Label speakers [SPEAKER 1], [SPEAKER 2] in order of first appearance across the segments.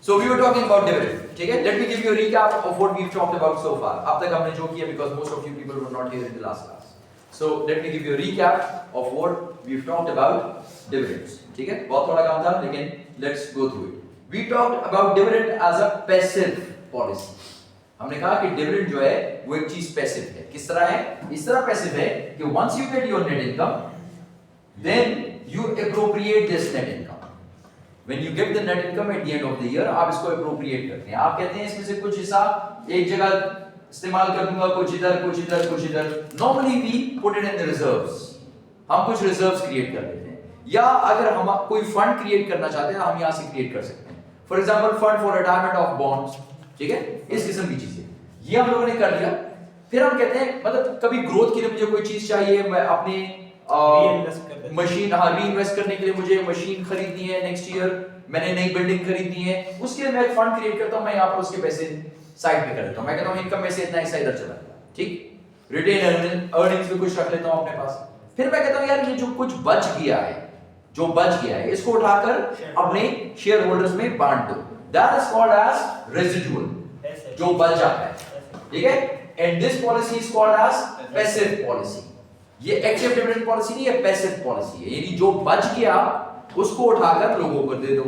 [SPEAKER 1] So we were talking about dividend. ठीक है? Let me give you a recap of what we've talked about so far. अब तक हमने जो किया because most of you people were not here in the last class. So let me give you a recap of what we've talked about dividends. ठीक है? बहुत थोड़ा काम था लेकिन let's go through it. We talked about dividend as a passive policy. हमने कहा कि डिविडेंड जो है वो एक चीज पैसिव है। किस तरह है? इस तरह पैसिव है कि once you get your net income, then you appropriate this net income. When you get the net income at the end of the year, आप इसको appropriate करते हैं। आप कहते हैं इसमें से कुछ हिस्सा एक जगह इस्तेमाल कर दूंगा, कुछ इधर, कुछ इधर, कुछ इधर। Normally we put it in the reserves. हम कुछ reserves create कर लेते हैं। या अगर हम कोई fund create करना चाहते हैं, हम यहाँ से create कर सकते हैं। For example, fund for retirement of bonds. ठीक है? इस किस्म की चीजें ये हम लोगों ने कर लिया। फिर हम कहते हैं मतलब कभी ग्रोथ के लिए मुझे कोई चीज चाहिए, मैं अपने मशीन रीइन्वेस्ट करने के लिए मुझे मशीन खरीदनी है नेक्स्ट ईयर, मैंने नई बिल्डिंग खरीदनी है, उसके लिए मैं एक फंड क्रिएट करता हूं, मैं यहाँ पर उसके पैसे साइड पे कर देता हूं। मैं कहता हूं इनकम में से इतना हिस्सा इधर चला गया, ठीक, रिटेन अर्निंग्स में कुछ रख लेता हूं अपने पास। फिर मैं कहता हूं यार ये जो कुछ बच गया है इसको उठाकर अपने शेयर होल्डर्स में बांट दो। That is called as residual, जो बच जाता है, ठीक है। And this policy is called as passive policy. ये एक्टिव डिविडेंड पॉलिसी नहीं है, पैसिव पॉलिसी है, यानी जो बच गया उसको उठाकर लोगों को दे दो।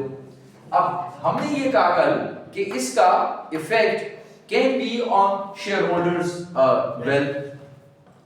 [SPEAKER 1] अब हमने ये कहा कल कि इसका effect can be on share holders wealth,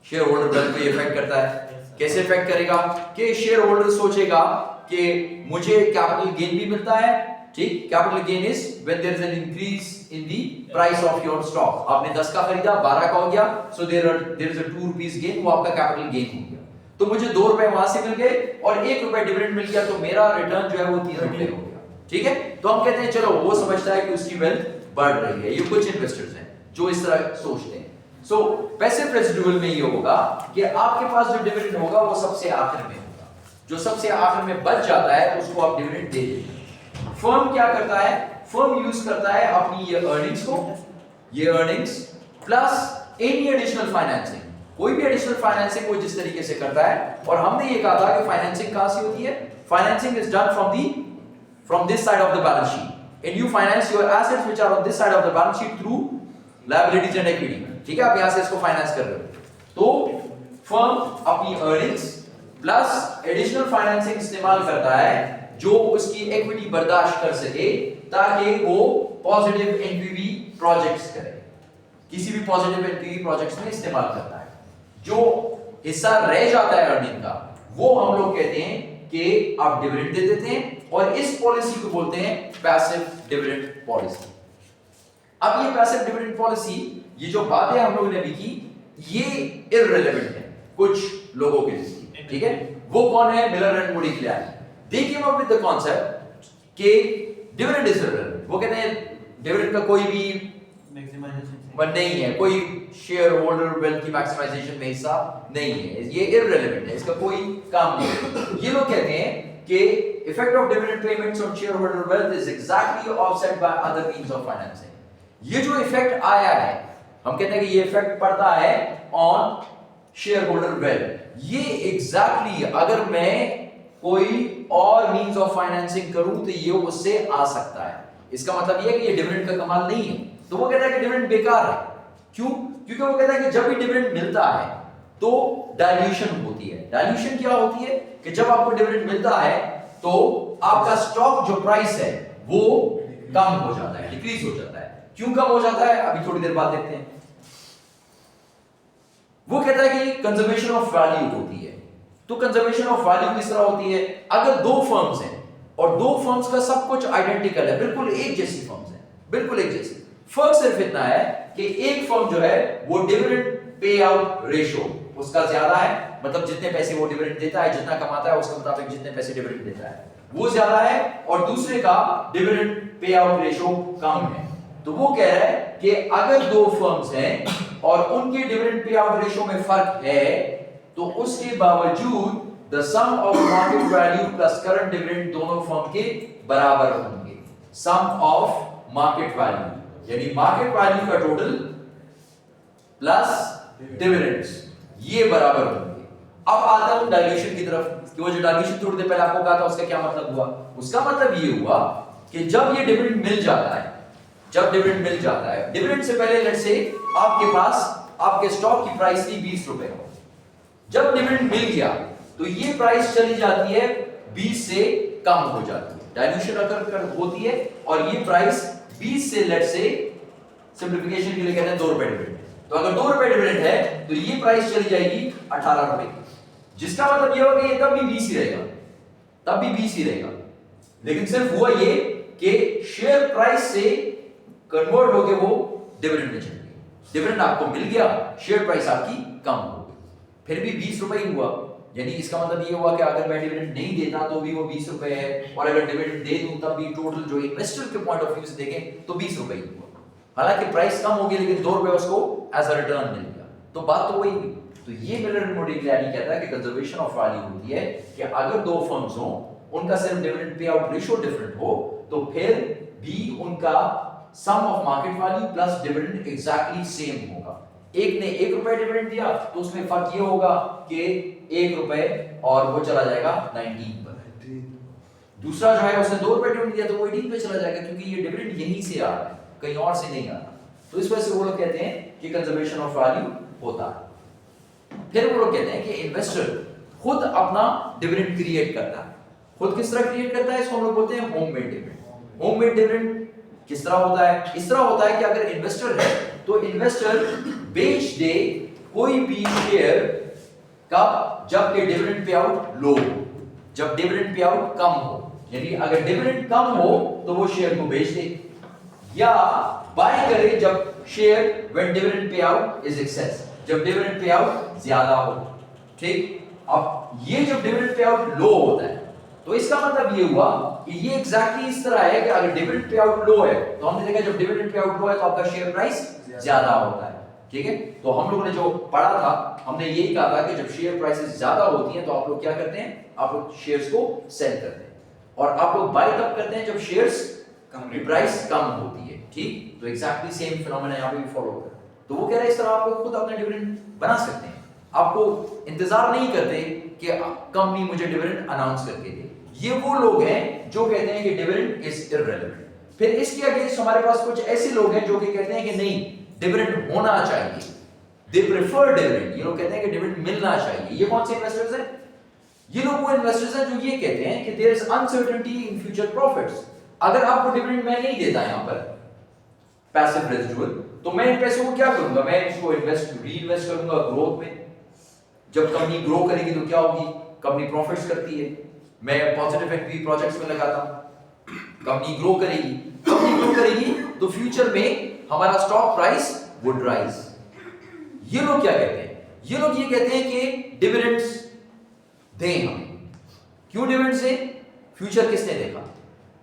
[SPEAKER 1] share holder wealth पे इफेक्ट करता है। कैसे इफेक्ट करेगा कि शेयर होल्डर सोचेगा कि मुझे कैपिटल गेन भी मिलता है, ठीक। Capital gain is when there is an increase in the price of your stock. आपने 10 का खरीदा, 12 का हो गया, so there is a 2 rupees gain, वो आपका कैपिटल गेन हो गया। तो मुझे 2 रुपए वहां से मिल गए और 1 रुपए डिविडेंड मिल गया, तो मेरा रिटर्न जो है वो 3 रुपए हो गया, ठीक है। तो हम कहते हैं चलो वो समझता है कि उसकी वेल्थ बढ़ रही है। ये कुछ इन्वेस्टर्स हैं जो इस तरह सोचते हैं। सो पैसिव रेजिडुअल में ये होगा कि आपके पास जो डिविडेंड होगा वो सबसे आखिर में होगा, जो सबसे आखिर में बच जाता है उसको आप डिविडेंड दे देते हैं। फर्म क्या करता है? फर्म यूज करता है अपनी ये अर्निंग्स को, ये earnings plus any additional financing, कोई भी एडिशनल फाइनेंसिंग वो जिस तरीके से करता है। और हमने ये कहा था कि फाइनेंसिंग कहां से होती है? Financing is done from this side of the balance sheet, and you finance your assets which are on this side of the balance sheet through liabilities and equity, ठीक है। आप यहां से इसको फाइनेंस कर रहे हो। तो फर्म अपनी अर्निंग्स प्लस एडिशनल फाइनेंसिंग इस्तेमाल करता है जो उसकी इक्विटी बर्दाश्त कर सके, ताकि वो पॉजिटिव एनपीवी प्रोजेक्ट्स करे, किसी भी पॉजिटिव एनपीवी प्रोजेक्ट्स में इस्तेमाल करता है। जो हिस्सा रह जाता है अर्निंग का, वो हम लोग कहते हैं कि आप डिविडेंड दे देते हैं, और इस पॉलिसी को बोलते हैं पैसिव डिविडेंड पॉलिसी। अब ये पैसिव डिविडेंड पॉलिसी, ये जो बातें हम लोगों ने भी की, ये इररिलेवेंट है कुछ लोगों के लिए, ठीक है। वो कौन है? Miller and Moody clear. They came up with the concept कि dividend is irrelevant। वो कहते हैं डिविडेंड का कोई भी मैक्सिमाइजेशन नहीं है, कोई शेयर होल्डर वेल्थ की मैक्सिमाइजेशन में हिस्सा नहीं है, ये इररिलेवेंट है, इसका कोई काम नहीं है। ये लोग कहते हैं कि effect of dividend payments on share holder wealth is exactly offset by other means of financing. ये जो इफेक्ट आया है, हम कहते हैं कि ये इफेक्ट पड़ता है ऑन शेयर होल्डर वेल्थ, ये एग्जैक्टली अगर मैं कोई और मींस ऑफ फाइनेंसिंग करूं तो ये उससे आ सकता है। इसका मतलब ये है कि ये डिविडेंड का कमाल नहीं है। तो वो कहता है कि डिविडेंड बेकार है। क्यों? क्योंकि वो कहता है कि जब भी डिविडेंड मिलता है तो डाइल्यूशन होती है। डाइल्यूशन क्या होती है कि जब आपको डिविडेंड मिलता है तो आपका स्टॉक जो प्राइस है वो कम हो जाता है, डिक्रीज हो जाता है। क्यों कम हो जाता है अभी थोड़ी देर बाद देखते हैं। वो कहता है कि कंजर्वेशन ऑफ वैल्यू होती है। तो कंजर्वेशन ऑफ वैल्यू किस तरह होती है? अगर दो फर्म्स हैं और दो फर्म्स का सब कुछ आइडेंटिकल है, बिल्कुल एक जैसी फर्म्स हैं, बिल्कुल एक जैसी, फर्क सिर्फ इतना है कि एक फर्म जो है वो डिविडेंड पे आउट रेशियो उसका ज्यादा है, मतलब जितने पैसे वो डिविडेंड देता है, जितना कमाता है उसके मुताबिक जितने पैसे डिविडेंड देता है वो ज्यादा है, और दूसरे का डिविडेंड पे आउट रेशियो कम है। तो वो कह रहा है कि अगर दो फर्म्स हैं और उनके डिविडेंड पे आउट रेशियो में फर्क है, तो उसके बावजूद the sum of market value plus current dividend दोनों फर्म के बराबर होंगे। सम ऑफ मार्केट वैल्यू यानी मार्केट वैल्यू का टोटल प्लस डिविडेंड्स, ये बराबर होंगे। अब आता हूं डाइल्यूशन की तरफ कि वो जो डाइल्यूशन थोड़ी देर पहले आपको कहा था उसका क्या मतलब हुआ? उसका मतलब ये हुआ कि जब ये डिविडेंड मिल जाता है, डिविडेंड से पहले लेट्स से आपके पास आपके स्टॉक की प्राइस थी 20 रुपए, जब डिविडेंड मिल गया तो ये प्राइस चली जाती है 20 से कम हो जाती है, डाइल्यूशन अकर होती है, और ये प्राइस 20 से लेट्स से सिंप्लीफिकेशन के लिए कहते हैं 2 रुपए डिविडेंड। तो अगर 2 रुपए डिविडेंड है तो ये प्राइस चली जाएगी 18 रुपए की, जिसका मतलब ये होगा कि ये तब भी 20 ही रहेगा, लेकिन सिर्फ हुआ ये कि शेयर प्राइस से कन्वर्ट होके वो डिविडेंड में चल गई, डिविडेंड आपको मिल गया, शेयर प्राइस आपकी कम हो गई, फिर भी 20 रुपए ही हुआ। यानी इसका मतलब ये हुआ कि अगर मैं डिविडेंड नहीं देता तो भी वो 20 रुपए है, और अगर डिविडेंड दे दूं तब भी टोटल जो इन्वेस्टर के पॉइंट ऑफ व्यू से देखें तो 20 रुपए ही हुआ। हालांकि प्राइस कम होगी लेकिन 2 रुपए उसको एज अ रिटर्न मिल गया, तो बात तो वही हुई। तो ये मिलर मोडिग्लियानी कहता है कि कंजर्वेशन ऑफ वैल्यू होती है कि अगर दो फर्म्स हो, उनका सिर्फ dividend pay out ratio different हो, तो फिर भी उनका sum of market value plus dividend exactly same होगा। एक ने 1 रुपए डिविडेंड दिया तो उसमें फर्क ये होगा कि 1 रुपए और वो चला जाएगा 19 पर, दूसरा जो है उसने 2 रुपए डिविडेंड दिया तो वो 18 पे चला जाएगा, क्योंकि ये डिविडेंड यहीं से आ रहा है, कहीं और से नहीं आ रहा। तो इस वजह से वो लोग कहते हैं कि कंजर्वेशन ऑफ वैल्यू होता है। फिर वो लोग कहते हैं कि इन्वेस्टर खुद अपना डिविडेंड क्रिएट करता है। खुद किस तरह क्रिएट करता है, इसको हम लोग बोलते हैं होममेड डिविडेंड। होममेड डिविडेंड किस तरह होता है, इस तरह होता है कि अगर इन्वेस्टर है तो इन्वेस्टर बेच दे कोई भी शेयर कब, जब के डिविडेंड पे आउट लो, जब डिविडेंड पे आउट कम हो, यानी अगर डिविडेंड कम हो तो वो शेयर को बेच दे, या बाय करे जब share when dividend pay out is access, जब डिविडेंड पे आउट ज्यादा हो। ठीक, अब ये जब डिविडेंड पे आउट लो होता है तो इसका मतलब ये हुआ कि ये एग्जैक्टली इस तरह है कि अगर डिविडेंड पे आउट लो है तो हमने देखा जब डिविडेंड पे आउट लो है तो आपका शेयर प्राइस ज्यादा होता है। ठीक है, तो हम लोगों ने जो पढ़ा था हमने यही कहा था कि जब शेयर प्राइसेस ज्यादा होती हैं तो आप लोग क्या करते हैं, आप लोग शेयर्स को सेल करते हैं, और आप लोग बाय तब करते हैं जब शेयर्स की प्राइस कम होती है। ठीक, तो एग्जैक्टली सेम फिनोमेना यहां पे भी फॉलो होता है। तो वो कह रहे हैं इस तरह आप लोग खुद अपना डिविडेंड बना सकते हैं, आपको इंतजार नहीं करते कि कंपनी मुझे डिविडेंड अनाउंस करके दे। ये वो लोग हैं जो कहते हैं कि डिविडेंड इज इररिलेवेंट। फिर इसके अगेंस्ट हमारे पास कुछ ऐसे लोग हैं जो कि कहते हैं कि नहीं, डिविडेंड होना चाहिए, दे प्रेफर डिविडेंड। ये लोग कहते हैं कि डिविडेंड मिलना चाहिए। ये कौन से इन्वेस्टर्स हैं, ये लोग वो इन्वेस्टर्स हैं जो ये कहते हैं कि there is uncertainty in future profits. अगर आपको डिविडेंड मैं नहीं देता यहां पर पैसिव रेजिडुअल, तो मैं इन पैसों को क्या करूंगा, मैं इसको रीइन्वेस्ट करूंगा ग्रोथ में। जब कंपनी ग्रो करेगी तो क्या होगी, कंपनी प्रॉफिट्स करती है, मैं पॉजिटिव एनपी प्रोजेक्ट्स में लगाता हूं, कंपनी ग्रो करेगी तो फ्यूचर में हमारा स्टॉक प्राइस वुड राइज। ये लोग क्या कहते हैं, ये लोग ये कहते हैं कि डिविडेंड्स दें हमें। क्यों डिविडेंड्स दें, फ्यूचर किसने देखा,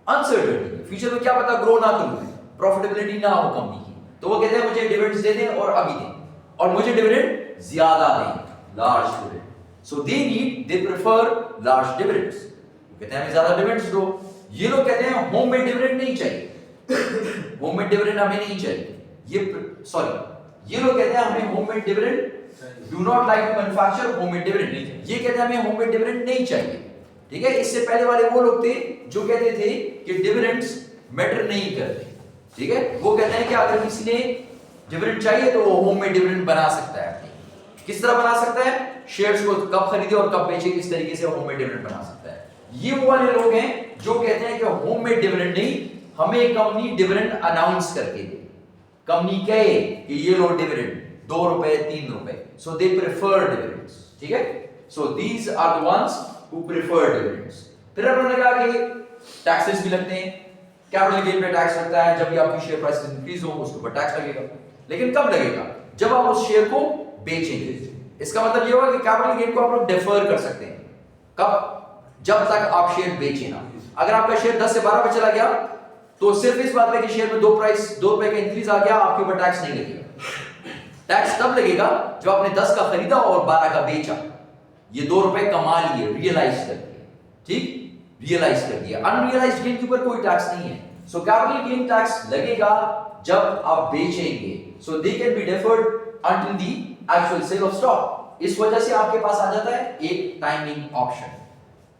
[SPEAKER 1] अनसर्टेनिटी, फ्यूचर में क्या पता ग्रो ना करूं, प्रॉफिटेबिलिटी ना हो कंपनी की, तो वो कहते हैं मुझे डिविडेंड्स दे दें और अभी दें, और मुझे डिविडेंड ज्यादा दें, large dividend. So they prefer large dividends, कहते हैं हमें ज्यादा डिविडेंड्स दो। ये लोग कहते हैं होममेड डिविडेंड नहीं चाहिए, होममेड डिविडेंड हमें नहीं चाहिए। ये लोग कहते हैं हमें homemade dividend do not like to manufacture homemade dividend नहीं चाहिए। ये कहते हैं हमें होममेड डिविडेंड नहीं चाहिए। ठीक है, इससे पहले वाले वो लोग थे जो कहते थे कि डिविडेंड्स मैटर नहीं करते। ठीक है, वो कहते हैं कि अगर किसी ने डिविडेंड चाहिए तो वो होममेड डिविडेंड बना सकता है। किस तरह बना सकता है, शेयर्स को कब खरीदे और कब बेचे, इस तरीके से होममेड डिविडेंड बना सकता है। ये वो वाले लोग हैं जो कहते हैं कि होममेड डिविडेंड नहीं, हमें कंपनी डिविडेंड अनाउंस करके दे, कंपनी कहे कि ये लो डिविडेंड 2 रुपए 3 रुपए, सो दे प्रेफर डिविडेंड्स। ठीक है, so these are the ones who prefer dividends. फिर हमने कहा कि टैक्सेस भी लगते हैं, कैपिटल गेन पे टैक्स लगता है, जब भी आपकी शेयर प्राइस इंक्रीज हो उसके ऊपर टैक्स लगेगा, लेकिन कब लगेगा, जब आप उस शेयर को बेचेंगे। इसका मतलब ये होगा कि कैपिटल गेन को आप लोग डिफर कर सकते हैं, कब, जब तक आप शेयर बेचे ना। अगर आपका शेयर 10 से 12 पे चला गया तो सिर्फ इस बात पे कि शेयर में 2 रुपए का इंक्रीज आ गया, आपके ऊपर टैक्स नहीं लगेगा। टैक्स तब लगेगा जब आपने 10 का खरीदा और 12 का बेचा, ये 2 रुपए कमा लिए, रियलाइज कर दिए। ठीक, रियलाइज कर दिया। अनरियलाइज्ड गेन के ऊपर कोई टैक्स नहीं है। सो कैपिटल गेन टैक्स लगेगा जब आप बेचेंगे, so they can be deferred until the actual sale of stock. इस वजह से आपके पास आ जाता है एक टाइमिंग ऑप्शन,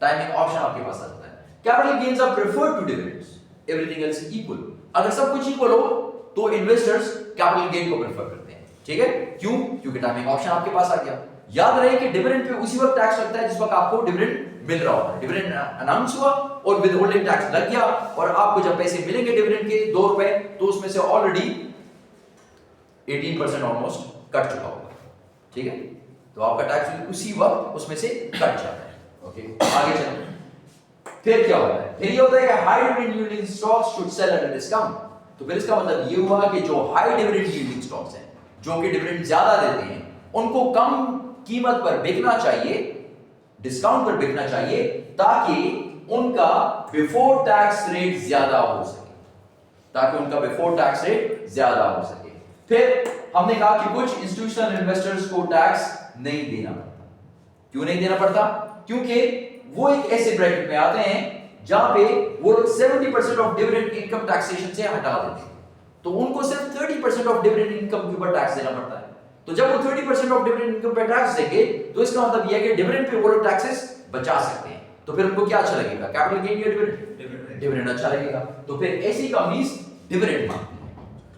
[SPEAKER 1] आपके पास आ जाता है। Capital gains are preferred to dividends, everything else is equal. अगर सब कुछ इक्वल हो तो इन्वेस्टर्स कैपिटल गेन को प्रेफर करते हैं, ठीक है? क्यों? क्योंकि टाइमिंग ऑप्शन आपके पास आ गया। याद रहे कि डिविडेंड पे उसी वक्त टैक्स लगता है जिस वक्त आपको डिविडेंड मिल रहा होता है। डिविडेंड अनाउंस हुआ और विदहोल्डिंग टैक्स लग गया, और आपको जब पैसे मिलेंगे डिविडेंड के 2 रुपए, तो उसमें से ऑलरेडी 18% ऑलमोस्ट कट चुका होगा, ठीक है? तो आपका टैक्स उसी वक्त उसमें से कट जाता है। ओके, आगे चलें। फिर क्या होता है? फिर ये होता है कि high dividend yielding stocks should sell at a discount. तो फिर इसका मतलब ये हुआ कि जो हाई डिविडेंड यील्डिंग स्टॉक्स हैं, जो कि डिविडेंड ज्यादा देते हैं, उनको कम कीमत पर बिकना चाहिए, डिस्काउंट पर बिकना चाहिए, ताकि उनका बिफोर टैक्स रेट ज्यादा हो सके, ताकि उनका बिफोर टैक्स रेट ज्यादा हो सके। फिर हमने कहा कि कुछ इंस्टीट्यूशनल इन्वेस्टर्स को टैक्स नहीं देना पड़ता। क्यों नहीं देना पड़ता? क्योंकि वो एक ऐसे ब्रैकेट में आते हैं जहां पे वो लोग 70% ऑफ डिविडेंड इनकम टैक्सेशन से हटा देते हैं, तो उनको सिर्फ 30% ऑफ डिविडेंड इनकम के ऊपर टैक्स देना पड़ता है। तो जब वो 30% ऑफ डिविडेंड इनकम पे टैक्स देंगे, तो इसका मतलब यह है कि डिविडेंड पे वो लोग टैक्सेस बचा सकते हैं। तो फिर उनको क्या अच्छा लगेगा? कैपिटल गेन या डिविडेंड? डिविडेंड अच्छा लगेगा। तो फिर ऐसी कंपनीज डिविडेंड मांगती हैं,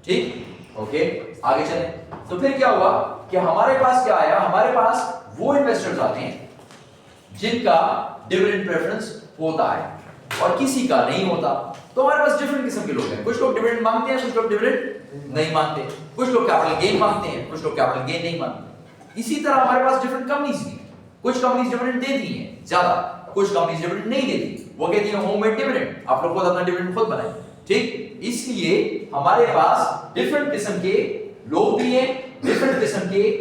[SPEAKER 1] ठीक? ओके, आगे चलें। तो फिर क्या हुआ कि हमारे पास क्या आया? हमारे पास वो इन्वेस्टर्स आते हैं जिनका डिविडेंड प्रेफरेंस होता है और किसी का नहीं होता। तो हमारे पास डिफरेंट किस्म के लोग हैं। कुछ लोग डिविडेंड मांगते हैं, कुछ लोग डिविडेंड नहीं मांगते, कुछ लोग कैपिटल गेन मांगते हैं, कुछ लोग कैपिटल गेन नहीं मांगते। इसी तरह हमारे पास डिफरेंट कंपनीज भी हैं। कुछ कंपनीज डिविडेंड देती हैं ज्यादा, कुछ कंपनीज डिविडेंड नहीं देती। वो कहती हैं होममेड डिविडेंड, आप लोग खुद अपना डिविडेंड खुद बनाएं, ठीक? इसलिए हमारे पास डिफरेंट किस्म के लोग भी हैं, डिफरेंट किस्म के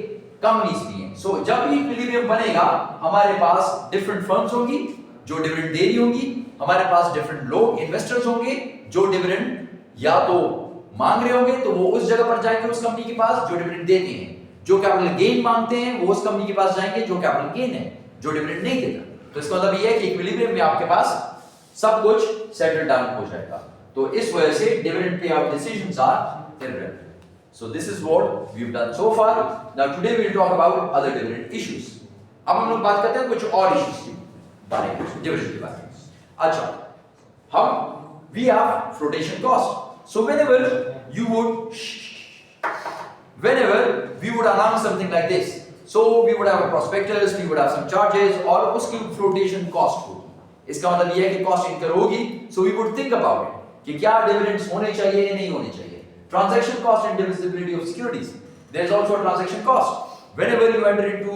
[SPEAKER 1] कंपनीज भी हैं। सो जब भी इक्विलिब्रियम बनेगा, हमारे पास डिफरेंट फर्म्स होंगी जो डिविडेंड दे रही होंगी, हमारे पास डिफरेंट लोग इन्वेस्टर्स होंगे जो डिविडेंड या तो मांग रहे होंगे, तो वो उस जगह पर जाएंगे उस कंपनी के पास जो डिविडेंड देते हैं। जो कैपिटल गेन मांगते हैं वो उस कंपनी के पास जाएंगे जो कैपिटल गेन है, जो डिविडेंड नहीं देता। तो इसका मतलब ये है कि इक्विलिब्रियम में आपके पास सब कुछ सेटल डाउन हो जाएगा। तो इस वजह से dividend pay out decisions are irrelevant. So this is what we've done so far. Now today we'll talk about other dividend issues. अब हम लोग बात करते हैं कुछ और इश्यूज के बारे में, डिविडेंड के बारे में। अच्छा, हम we have flotation cost. So whenever we would announce something like this, so we would have a prospectus, we would have some charges, और उसकी flotation cost होगी। इसका मतलब ये है कि cost incur होगी, so we would think about it कि क्या dividends होने चाहिए या नहीं होने चाहिए। Transaction cost and divisibility of securities. There is also a transaction cost. Whenever you enter into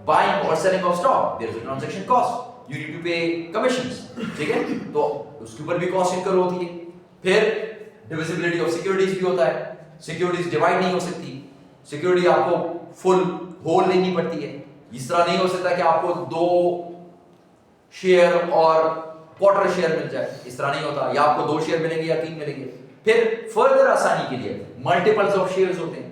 [SPEAKER 1] buying or selling of stock, there is a transaction cost. You need to pay commissions. ठीक है? तो उसके ऊपर भी cost incur होती है। फिर divisibility of securities भी होता है। Securities divide नहीं हो सकती। Security आपको full whole लेनी पड़ती है। इस तरह नहीं हो सकता कि आपको 2 शेयर और क्वार्टर शेयर मिल जाए, इस तरह नहीं होता। या आपको 2 शेयर मिलेंगे या 3 मिलेंगे। फिर फर्दर आसानी के लिए मल्टीपल्स ऑफ शेयर्स होते हैं।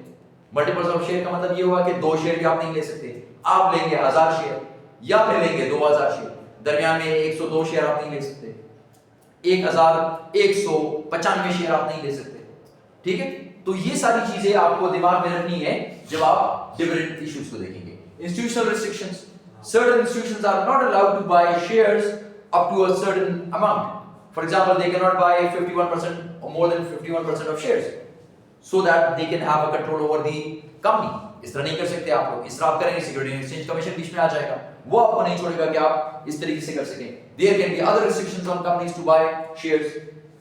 [SPEAKER 1] मल्टीपल्स ऑफ शेयर का मतलब ये हुआ कि 2 शेयर भी आप नहीं ले सकते, आप लेंगे 1000 शेयर या फिर लेंगे 2000 शेयर, दरमियान में 102 शेयर आप नहीं ले सकते, 1195 शेयर आप नहीं ले सकते, ठीक है? तो ये सारी चीजें आपको दिमाग में रखनी है जब आप डिविडेंड इश्यूज को देखेंगे। Institutional restrictions, certain institutions are not allowed to buy shares up to a certain amount. For example, they cannot buy 51% or more than 51% of shares, so that they can have a control over the company. इस तरह नहीं कर सकते आप लोग। इस तरह आप करेंगे, सिक्योरिटी एक्सचेंज कमीशन बीच में आ जाएगा, वो आपको नहीं छोड़ेगा कि आप इस तरीके से कर सकें। There can be other restrictions on companies to buy shares.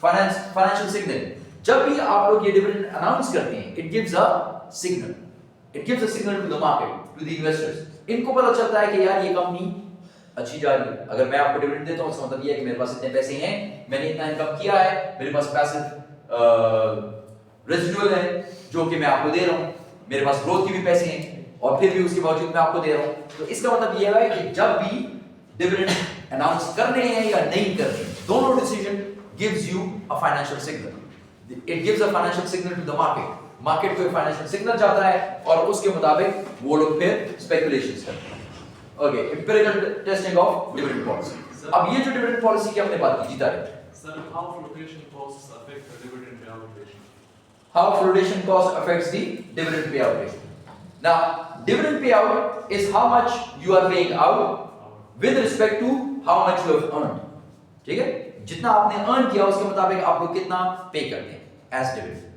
[SPEAKER 1] Financial signal. जब भी आप लोग ये डिविडेंड अनाउंस करते हैं, it gives a signal. It gives a signal to the market, to the investors. इनको पता चलता है कि यार ये कंपनी अच्छी जा रही है। अगर मैं आपको डिविडेंड देता हूं, इसका मतलब ये है कि मेरे पास इतने पैसे हैं, मैंने इतना इनकम किया है, मेरे पास पैसिव रेजिडुअल है जो कि मैं आपको दे रहा हूं, मेरे पास ग्रोथ की भी पैसे हैं और फिर भी उसके बावजूद मैं आपको दे रहा हूं। तो इसका मतलब ये है कि जब भी डिविडेंड अनाउंस करने हैं या नहीं करने, दोनों decision gives you a financial signal. It gives a financial signal to the market. Market को एक फाइनेंशियल सिग्नल जाता है और उसके मुताबिक वो लोग फिर स्पेकुलेशंस करते हैं। Okay, empirical testing of dividend policy. अब ये जो डिविडेंड पॉलिसी की हमने बात की, जीता रहे
[SPEAKER 2] Sir, how flotation costs affect the dividend payout ratio?
[SPEAKER 1] How flotation cost affects the dividend payout ratio. Now, dividend payout is how much you are paying out with respect to how much you have earned. ठीक है? जितना आपने earn किया उसके मुताबिक आप लोग कितना पे करते हैं एज डिविडेंड।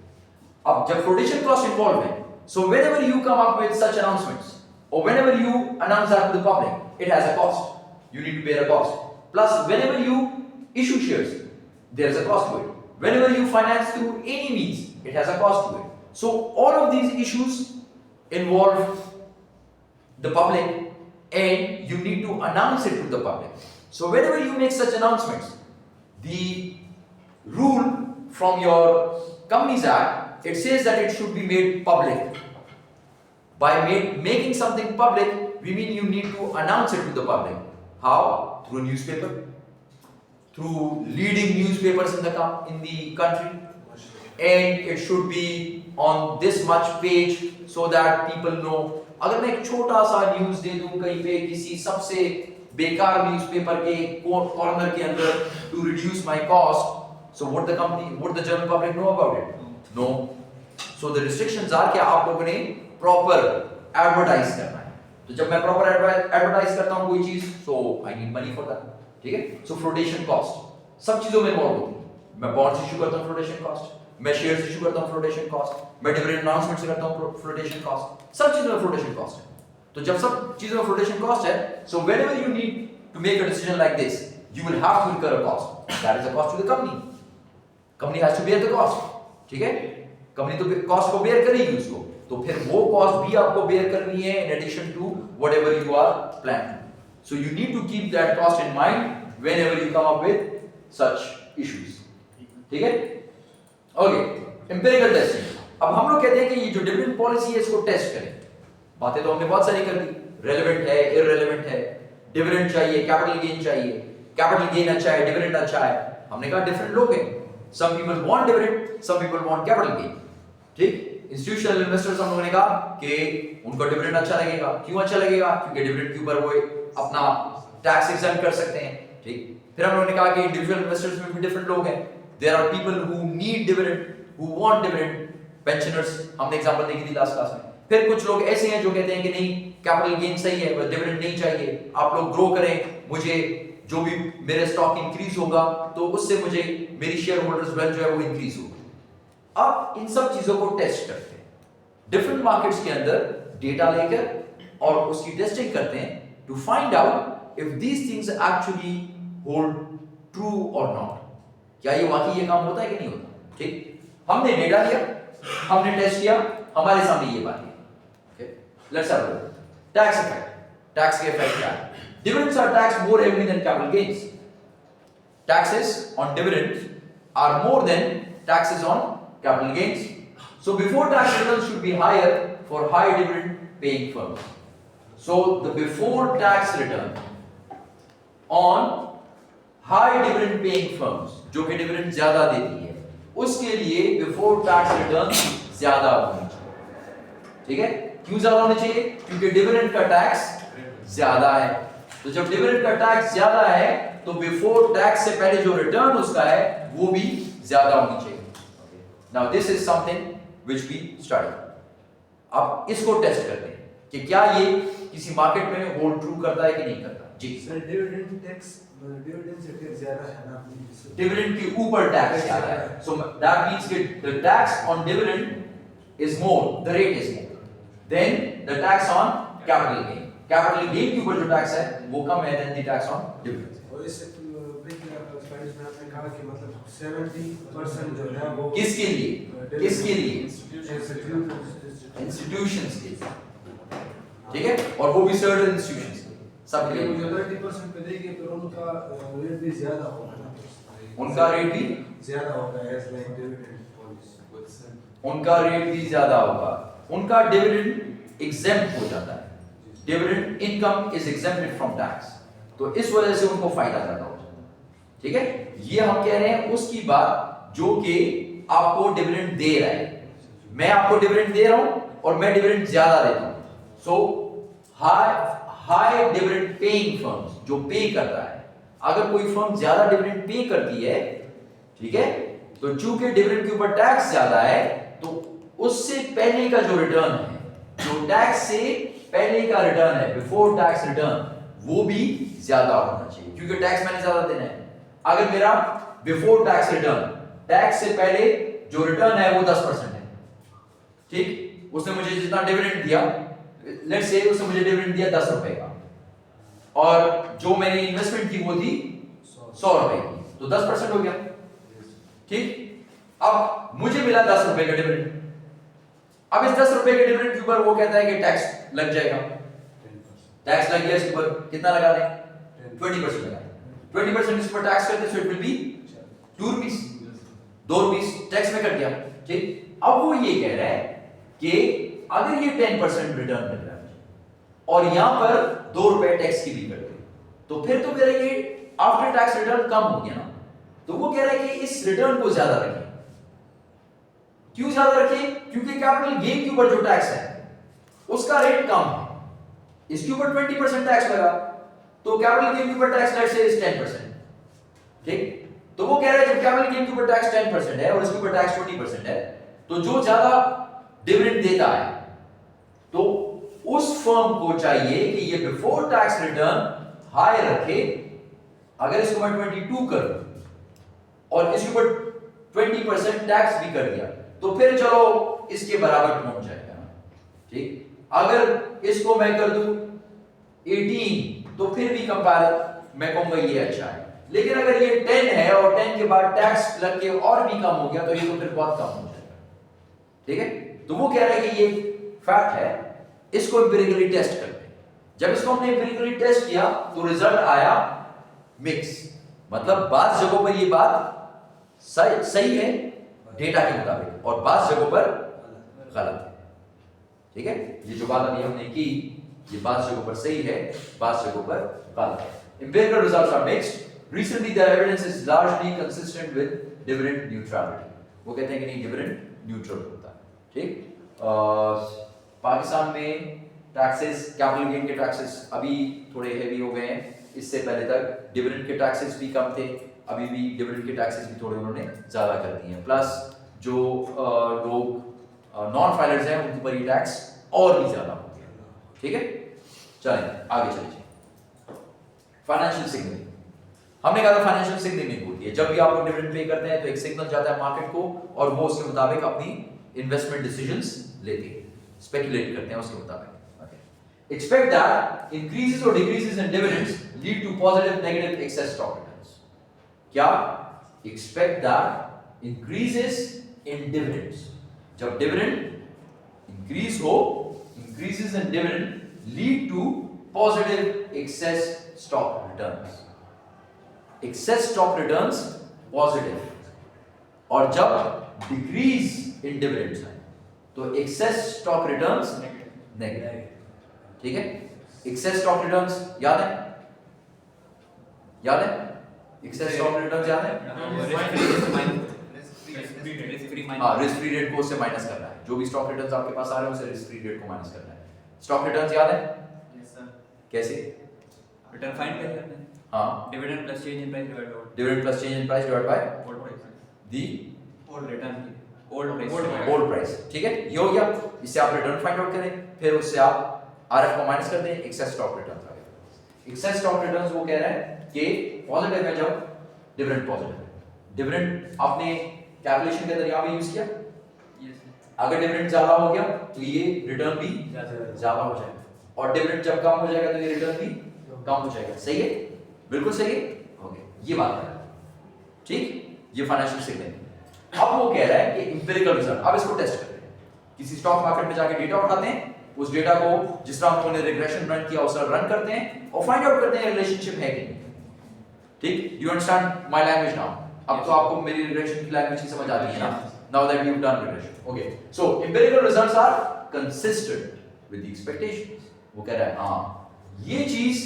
[SPEAKER 1] अब जब फ्लोटेशन कॉस्ट इन्वॉल्व है, so whenever you come up with such announcements or whenever you announce that to the public, it has a cost. You need to bear a cost. Plus, whenever you issue shares, there is a cost to it. Whenever you finance through any means, it has a cost to it. So all of these issues involve the public and you need to announce it to the public. So whenever you make such announcements, the rule from your Companies Act, it says that it should be made public. By making something public, we mean you need to announce it to the public. How? Through a newspaper, through leading newspapers in the country, and it should be on this much page so that people know. अगर मैं एक छोटा सा news दे दूं कहीं पे किसी सबसे बेकार न्यूज़पेपर के कॉर्नर के अंदर to reduce my cost, so would the general public know about it? No. So the restrictions are कि आप लोगों ने proper advertise करना है। तो जब मैं proper advertise करता हूँ कोई चीज, so I need money for that, ठीक है? So flotation cost सब चीजों में involved होती है। मैं bonds issue करता हूँ flotation cost, मैं shares issue करता हूँ flotation cost, मैं dividend announcement करता हूँ flotation cost, सब चीजों में flotation cost है। तो जब सब चीजों में flotation cost है, so whenever you need to make a decision like this, you will have to incur a cost. That is a cost to the company. Company has to bear the cost. ठीक है? Company तो cost को bear करेगी उसको, तो फिर वो cost भी आपको बेयर करनी है in addition to whatever you are planning. So you need to keep that cost in mind whenever you come up with such issues. ठीक है? Okay. Empirical testing. अब हम लोग कहते हैं कि ये जो डिविडेंड पॉलिसी है इसको टेस्ट करें। बातें तो हमने बहुत सारी कर दी, रेलेवेंट है, इररेलेवेंट है, डिविडेंड चाहिए, कैपिटल गेन चाहिए, कैपिटल गेन अच्छा है, डिविडेंड अच्छा है। हमने कहा डिफरेंट लोग हैं, some people want dividend, some people want capital gain. ठीक? इंस्टीट्यूशनल इन्वेस्टर्स हम लोगों ने कहा कि उनको डिविडेंड अच्छा लगेगा। क्यों अच्छा लगेगा? क्योंकि डिविडेंड के ऊपर वो अपना टैक्स एग्जेम्प्ट कर सकते हैं। ठीक? फिर हम लोगों ने कहा कि इंडिविजुअल इन्वेस्टर्स में भी डिफरेंट लोग हैं। There are people who need dividend, who want dividend, pensioners हमने एग्जांपल देखी थी लास्ट क्लास में। फिर कुछ लोग ऐसे हैं जो कहते हैं कि नहीं कैपिटल गेन सही है बट डिविडेंड नहीं चाहिए, आप लोग ग्रो करें, मुझे जो भी मेरे स्टॉक इंक्रीज होगा तो उससे मुझे मेरी शेयर होल्डर्स वेल्थ जो है वो इंक्रीज होगी। अब इन सब चीजों को टेस्ट करते हैं डिफरेंट मार्केट्स के अंदर डेटा लेकर और उसकी टेस्टिंग करते हैं to find out if these things actually hold true और नॉट। क्या ये वाकई ये काम होता है कि नहीं होता? ठीक, हमने डेटा लिया, हमने टेस्ट किया, हमारे सामने ये बात है। Okay, let's have a look. Tax effect, tax के इफेक्ट क्या है? Dividends are taxed more heavily than capital gains. Taxes on dividends are more than taxes on capital gains. So before tax returns should be higher for high dividend paying firms. So the before tax return on high dividend paying firms जो कि dividend ज्यादा देती है, उसके लिए before tax return ज्यादा होनी चाहिए। ठीक है? क्यों ज्यादा होनी चाहिए? क्योंकि dividend का टैक्स ज्यादा है। तो जब डिविडेंड का टैक्स ज्यादा है तो बिफोर टैक्स से पहले जो रिटर्न उसका है वो भी ज्यादा होनी चाहिए। Now this is something which we study. अब इसको टेस्ट करते हैं कि क्या ये किसी मार्केट में होल्ड ट्रू करता है कि नहीं करता। जी
[SPEAKER 3] सर, डिविडेंड टैक्स डिविडेंड से टैक्स ज्यादा है ना,
[SPEAKER 1] डिविडेंड के ऊपर टैक्स ज्यादा है, सो दैट मींस कि the tax on dividend is more, the rate is more than the tax on capital gain. Capital gain के ऊपर जो टैक्स है वो कम है than the tax on dividend.
[SPEAKER 3] और इस ब्रेकिंग स्लाइड्स में आपने कहा कि मतलब 70% जो है वो
[SPEAKER 1] किसके लिए? किसके लिए?
[SPEAKER 3] इंस्टीट्यूशंस
[SPEAKER 1] इंस्टीट्यूशंस के लिए। ठीक है? और वो भी सर्टेन इंस्टीट्यूशंस के लिए, सब के लिए।
[SPEAKER 3] जो 30% पे देंगे तो उनका रेट भी ज्यादा होगा ना,
[SPEAKER 1] उनका रेट भी
[SPEAKER 3] ज्यादा होगा एज लाइक डिविडेंड पॉलिसी,
[SPEAKER 1] उनका रेट भी ज्यादा होगा, उनका डिविडेंड एग्जेम्प्ट हो जाता है। Dividend income is exempted from tax, तो इस वजह से उनको फायदा ज्यादा होता है। ठीक है? ये हम कह रहे हैं उसकी बात जो कि आपको डिविडेंड दे रहा है। मैं आपको डिविडेंड दे रहा हूं और मैं डिविडेंड ज्यादा देता हूं। सो हाई डिविडेंड पेइंग फर्म्स जो पे करता है, अगर कोई फर्म ज्यादा डिविडेंड पे करती है, ठीक है, तो चूंकि डिविडेंड के ऊपर टैक्स ज्यादा है तो उससे पहले का जो रिटर्न है, जो टैक्स से पहले का रिटर्न है, बिफोर टैक्स रिटर्न, वो भी ज्यादा होना चाहिए क्योंकि टैक्स मैंने ज्यादा देना है। अगर मेरा बिफोर टैक्स रिटर्न, टैक्स से पहले जो रिटर्न है वो 10% है, ठीक, उसने मुझे जितना डिविडेंड दिया, लेट्स से उसने मुझे डिविडेंड दिया 10 रुपए का, और जो मैंने इन्वेस्टमेंट की वो थी 100 रुपए की, तो 10% हो गया, ठीक। अब मुझे मिला 10 रुपए का डिविडेंड, अब इस 10 रुपए के डिविडेंड के ऊपर वो कहता है कि टैक्स लग जाएगा, टैक्स लग गया, इसके ऊपर कितना लगा दें, 20% लगा दें, 20% इस पर टैक्स करते, so it will be 2 rupees, 2 rupees tax में कट गया, ठीक। अब वो ये कह रहा है कि अगर ये 10% रिटर्न मिल रहा है और यहां पर 2 रुपए टैक्स की भी कट गई, तो फिर तो कह रहे हैं कि आफ्टर टैक्स रिटर्न कम हो गया ना, तो वो कह रहा है कि इस रिटर्न को ज्यादा रखें। क्यों ज्यादा रखें? क्योंकि कैपिटल गेन के ऊपर जो टैक्स है उसका रेट कम है, इसके ऊपर 20% टैक्स लगा, तो कैपिटल गेन के ऊपर टैक्स लेट्स से 10%, ठीक। तो वो कह रहा है जब कैपिटल गेन के ऊपर टैक्स 10% है और इसके ऊपर टैक्स 20% है, तो जो ज्यादा डिविडेंड देता है तो उस फर्म को चाहिए कि ये बिफोर टैक्स रिटर्न हाई रखे। अगर इसके ऊपर 22 कर और इसके ऊपर 20% टैक्स भी कर दिया तो फिर चलो इसके बराबर पहुंच जाएगा, ठीक। अगर इसको मैं कर दूं 18 तो फिर भी कंपेयर मैं कहूंगा ये अच्छा है, लेकिन अगर ये 10 है और 10 के बाद टैक्स लग के और भी कम हो गया तो ये तो फिर बहुत कम हो जाएगा, ठीक है। तो वो कह रहा है कि ये फैक्ट है, इसको एम्पिरिकली टेस्ट करते हैं। जब इसको हमने एम्पिरिकली टेस्ट किया तो रिजल्ट आया मिक्स, मतलब बात जगहों पर ये बात सही है डेटा के मुताबिक और बात जगहों पर गलत है, ठीक है। ये जो बात अभी हमने की ये बात जगहों पर सही है, बात जगहों पर गलत है। Empirical results are mixed. Recently the evidence is largely consistent with dividend neutrality. वो कहते हैं कि नहीं डिविडेंड न्यूट्रल होता है, ठीक। पाकिस्तान में टैक्सेस, कैपिटल गेन के टैक्सेस अभी थोड़े हेवी हो गए हैं, इससे पहले तक डिविडेंड के टैक्सेस भी कम थे, अभी भी डिविडेंड के टैक्सेस भी थोड़े उन्होंने ज्यादा कर दिए हैं, प्लस जो लोग नॉन फाइलर्स हैं उनके ऊपर ये टैक्स और भी ज्यादा हो गया, ठीक है। चलें आगे चलिए। फाइनेंशियल सिग्नलिंग, हमने कहा था फाइनेंशियल सिग्नलिंग होती है जब भी आप लोग डिविडेंड पे करते हैं तो एक सिग्नल जाता है मार्केट को और वो उसके मुताबिक अपनी इन्वेस्टमेंट डिसीजंस लेते हैं, स्पेकुलेट करते हैं उसके मुताबिक। Expect that increases or decreases in dividends lead to positive, negative, excess stock returns. क्या? Expect that increases in dividends. जब dividend increase हो, increases in dividend lead to positive, excess stock returns. Excess stock returns positive. और जब decrease in dividends है, तो excess stock returns negative. ठीक है। Access stock returns याद है, याद है एक्सेस स्टॉक रिटर्न्स याद है, हाँ रिस्क फ्री रेट को उससे माइनस करना है, जो भी स्टॉक रिटर्न्स आपके पास आ रहे हैं उससे रिस्क फ्री रेट को माइनस करना है। स्टॉक रिटर्न्स याद है?
[SPEAKER 4] Yes sir.
[SPEAKER 1] कैसे?
[SPEAKER 4] रिटर्न फाइंड कर लेते हैं,
[SPEAKER 1] हाँ
[SPEAKER 4] dividend plus change in price divide by
[SPEAKER 1] dividend plus change in price divide by
[SPEAKER 4] old price,
[SPEAKER 1] the
[SPEAKER 4] old return old
[SPEAKER 1] old price, ठीक है। ये हो गया, इससे आप रिटर्न फाइंड आउट करें, फिर उससे आप आरएफ को माइनस कर दें, एक्सेस स्टॉक रिटर्न्स आ गए। एक्सेस स्टॉक रिटर्न्स वो कह रहा है कि पॉजिटिव है जब डिविडेंड पॉजिटिव है। डिविडेंड आपने कैलकुलेशन के तरीके में यूज किया, अगर डिविडेंड ज्यादा हो गया तो ये रिटर्न भी ज्यादा हो जाएगा, और डिविडेंड जब कम हो जाएगा तो ये रिटर्न भी कम हो जाएगा। सही है, बिल्कुल सही है, ओके ये बात है, ठीक। ये फाइनेंशियल सिग्नल। अब वो कह रहा है कि एम्पिरिकल रिजल्ट, अब इसको टेस्ट करते हैं। किसी स्टॉक मार्केट में जाके डेटा उठाते हैं, उस डेटा को जिस तरह उन्होंने रिग्रेशन रन किया उस तरह रन करते हैं और फाइंड आउट करते हैं रिलेशनशिप है कि नहीं, ठीक। You understand my language now? अब तो आपको मेरी रिग्रेशन की लैंग्वेज की समझ आती है ना, now that you have done regression, okay. So empirical results are consistent with the expectations. वो कह रहा है हाँ ये चीज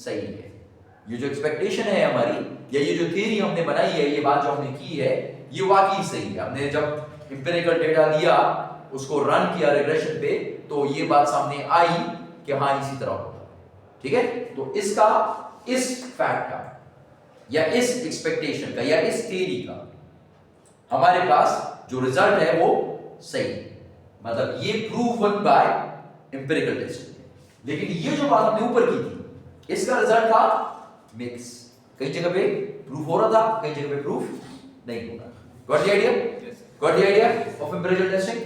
[SPEAKER 1] सही है, ये जो एक्सपेक्टेशन है हमारी या ये जो थ्योरी हमने बनाई है, ये बात जो हमने की है ये वाकई सही है। हमने जब एम्पिरिकल डेटा लिया उसको रन किया रिग्रेशन पे तो ये बात सामने आई कि हाँ इसी तरह होता है, ठीक है। तो इसका, इस फैक्ट का या इस एक्सपेक्टेशन का या इस थ्योरी का हमारे पास जो रिजल्ट है वो सही है, मतलब ये प्रूवन बाय एम्पिरिकल टेस्ट। लेकिन ये जो बात हमने ऊपर की थी इसका रिजल्ट था मिक्स, कई जगह पे प्रूफ हो रहा था, कई जगह पे प्रूफ नहीं हो रहा। Got the idea?
[SPEAKER 4] Yes.
[SPEAKER 1] Got the idea of empirical testing?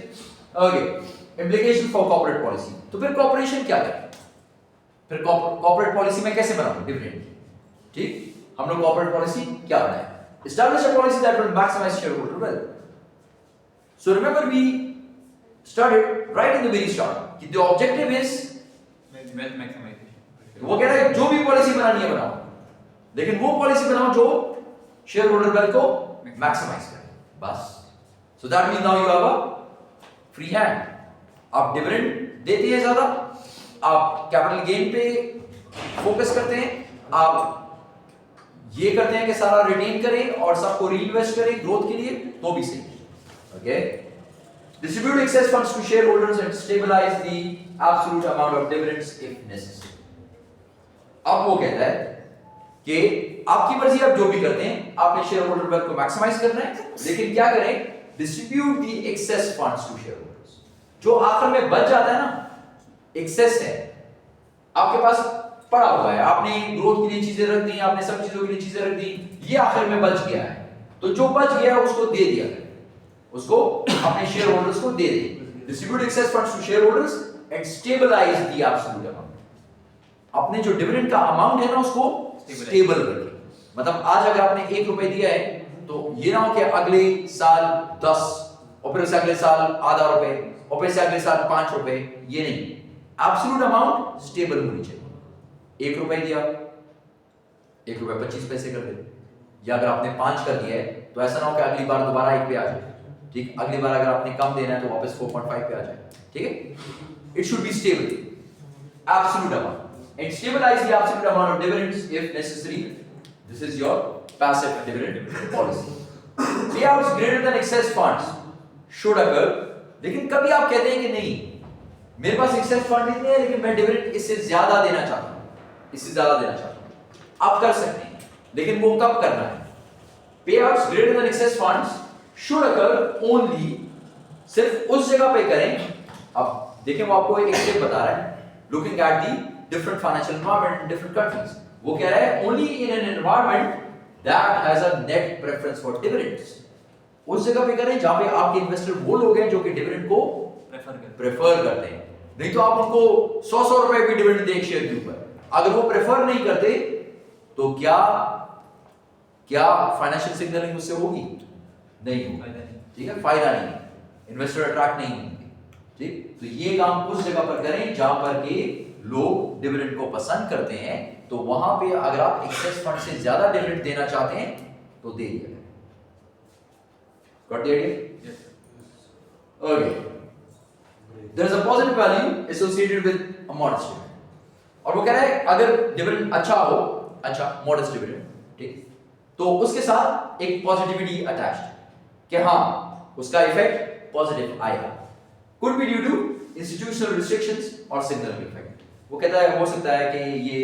[SPEAKER 1] Okay, implication for corporate policy. तो फिर कॉर्पोरेशन क्या करे? फिर कॉर्पोरेट पॉलिसी में कैसे बनाऊं डिविडेंड? ठीक, हम लोग कॉर्पोरेट पॉलिसी क्या बनाए? Establish a policy that will maximize shareholder wealth. So remember we started right in the very start कि the objective is
[SPEAKER 4] Wealth maximization.
[SPEAKER 1] वो कह रहा है जो भी पॉलिसी बनानी है बनाओ, लेकिन वो पॉलिसी बनाओ जो शेयर होल्डर वेल्थ को मैक्सिमाइज करे, बस। सो that means now you have a free hand. आप डिविडेंड देते हैं ज्यादा, आप कैपिटल गेन पे फोकस करते हैं, आप ये करते हैं कि सारा रिटेन करें और सबको रीइन्वेस्ट करें ग्रोथ के लिए, तो भी सही। Okay, distribute excess funds to shareholders and stabilize the absolute amount of dividends if necessary. अब वो कहता है कि आपकी मर्जी, आप जो भी करते हैं, आपने शेयर होल्डर वेल्थ को मैक्सिमाइज करना है, लेकिन क्या करें? Distribute the excess funds to shareholders. जो आखिर में बच जाता है ना, एक्सेस है, आपके पास पड़ा हुआ है, आपने ग्रोथ के लिए चीजें रख दी, आपने सब चीजों के लिए चीजें रख दी, ये आखिर में बच गया है, तो जो बच गया है उसको दे दिया, उसको अपने शेयर होल्डर्स को दे दे। Distribute excess funds to shareholders and stabilise the absolute amount. अपने जो डिविडेंड का अमाउंट है ना, उसको स्टेबल रखें। मतलब आज अगर आपने 1 रुपए दिया है, तो ये ना हो कि अगले साल 10 और फिर उससे अगले साल आधा रुपए और फिर से अगले साल 5 रुपए, ये नहीं। एब्सोल्यूट अमाउंट स्टेबल होनी चाहिए। 1 रुपए दिया, 1 रुपए 25 पैसे कर दे, या अगर आपने 5 कर दिया है तो ऐसा ना हो कि अगली बार दोबारा 1 पे आ जाए। ठीक, अगली बार अगर आपने कम देना है तो वापस 4.5 पे आ जाए। ठीक है, it should be stable, absolute amount, and stabilize the absolute amount of dividends if necessary. This is your passive dividend policy. Payouts greater than excess funds should occur. लेकिन कभी आप कहते हैं कि नहीं, मेरे पास excess fund इतने हैं लेकिन मैं dividend इससे ज्यादा देना चाहता हूं, इससे ज्यादा देना चाहता हूं, आप कर सकते हैं, लेकिन वो कब करना है? Payouts greater than excess funds should occur only, सिर्फ उस जगह पे करें। अब देखें, वो आपको एक स्टेप बता रहा है, looking at the different financial environment in different countries. वो कह रहा है only in an environment that has a net preference for dividends. उस जगह पे करें जहां पे आपके इन्वेस्टर वो लोग हैं जो कि डिविडेंड को प्रेफर करते हैं। नहीं तो आप उनको 100 रुपए की डिविडेंड दें शेयर के ऊपर, अगर वो प्रेफर नहीं करते तो क्या फाइनेंशियल सिग्नलिंग उससे होगी? नहीं होगी। ठीक है, फायदा नहीं, इन्वेस्टर अट्रैक्ट नहीं होंगे। ठीक, तो ये काम उस जगह पर करें जहां पर के लोग डिविडेंड को पसंद करते हैं, तो वहां पे अगर आप एक्सेस फंड से ज्यादा डिविडेंड देना चाहते हैं तो दे दिया जाए। Got the idea?
[SPEAKER 4] Yes.
[SPEAKER 1] Okay, there is a positive value associated with a modest dividend, और वो कह रहा है अगर डिविडेंड अच्छा हो, अच्छा मॉडेस्ट डिविडेंड, ठीक, तो उसके साथ एक पॉजिटिविटी अटैच्ड कि हाँ उसका इफेक्ट पॉजिटिव आएगा। Could be due to institutional restrictions और सिग्नलिंग इफेक्ट। वो कहता है हो सकता है कि ये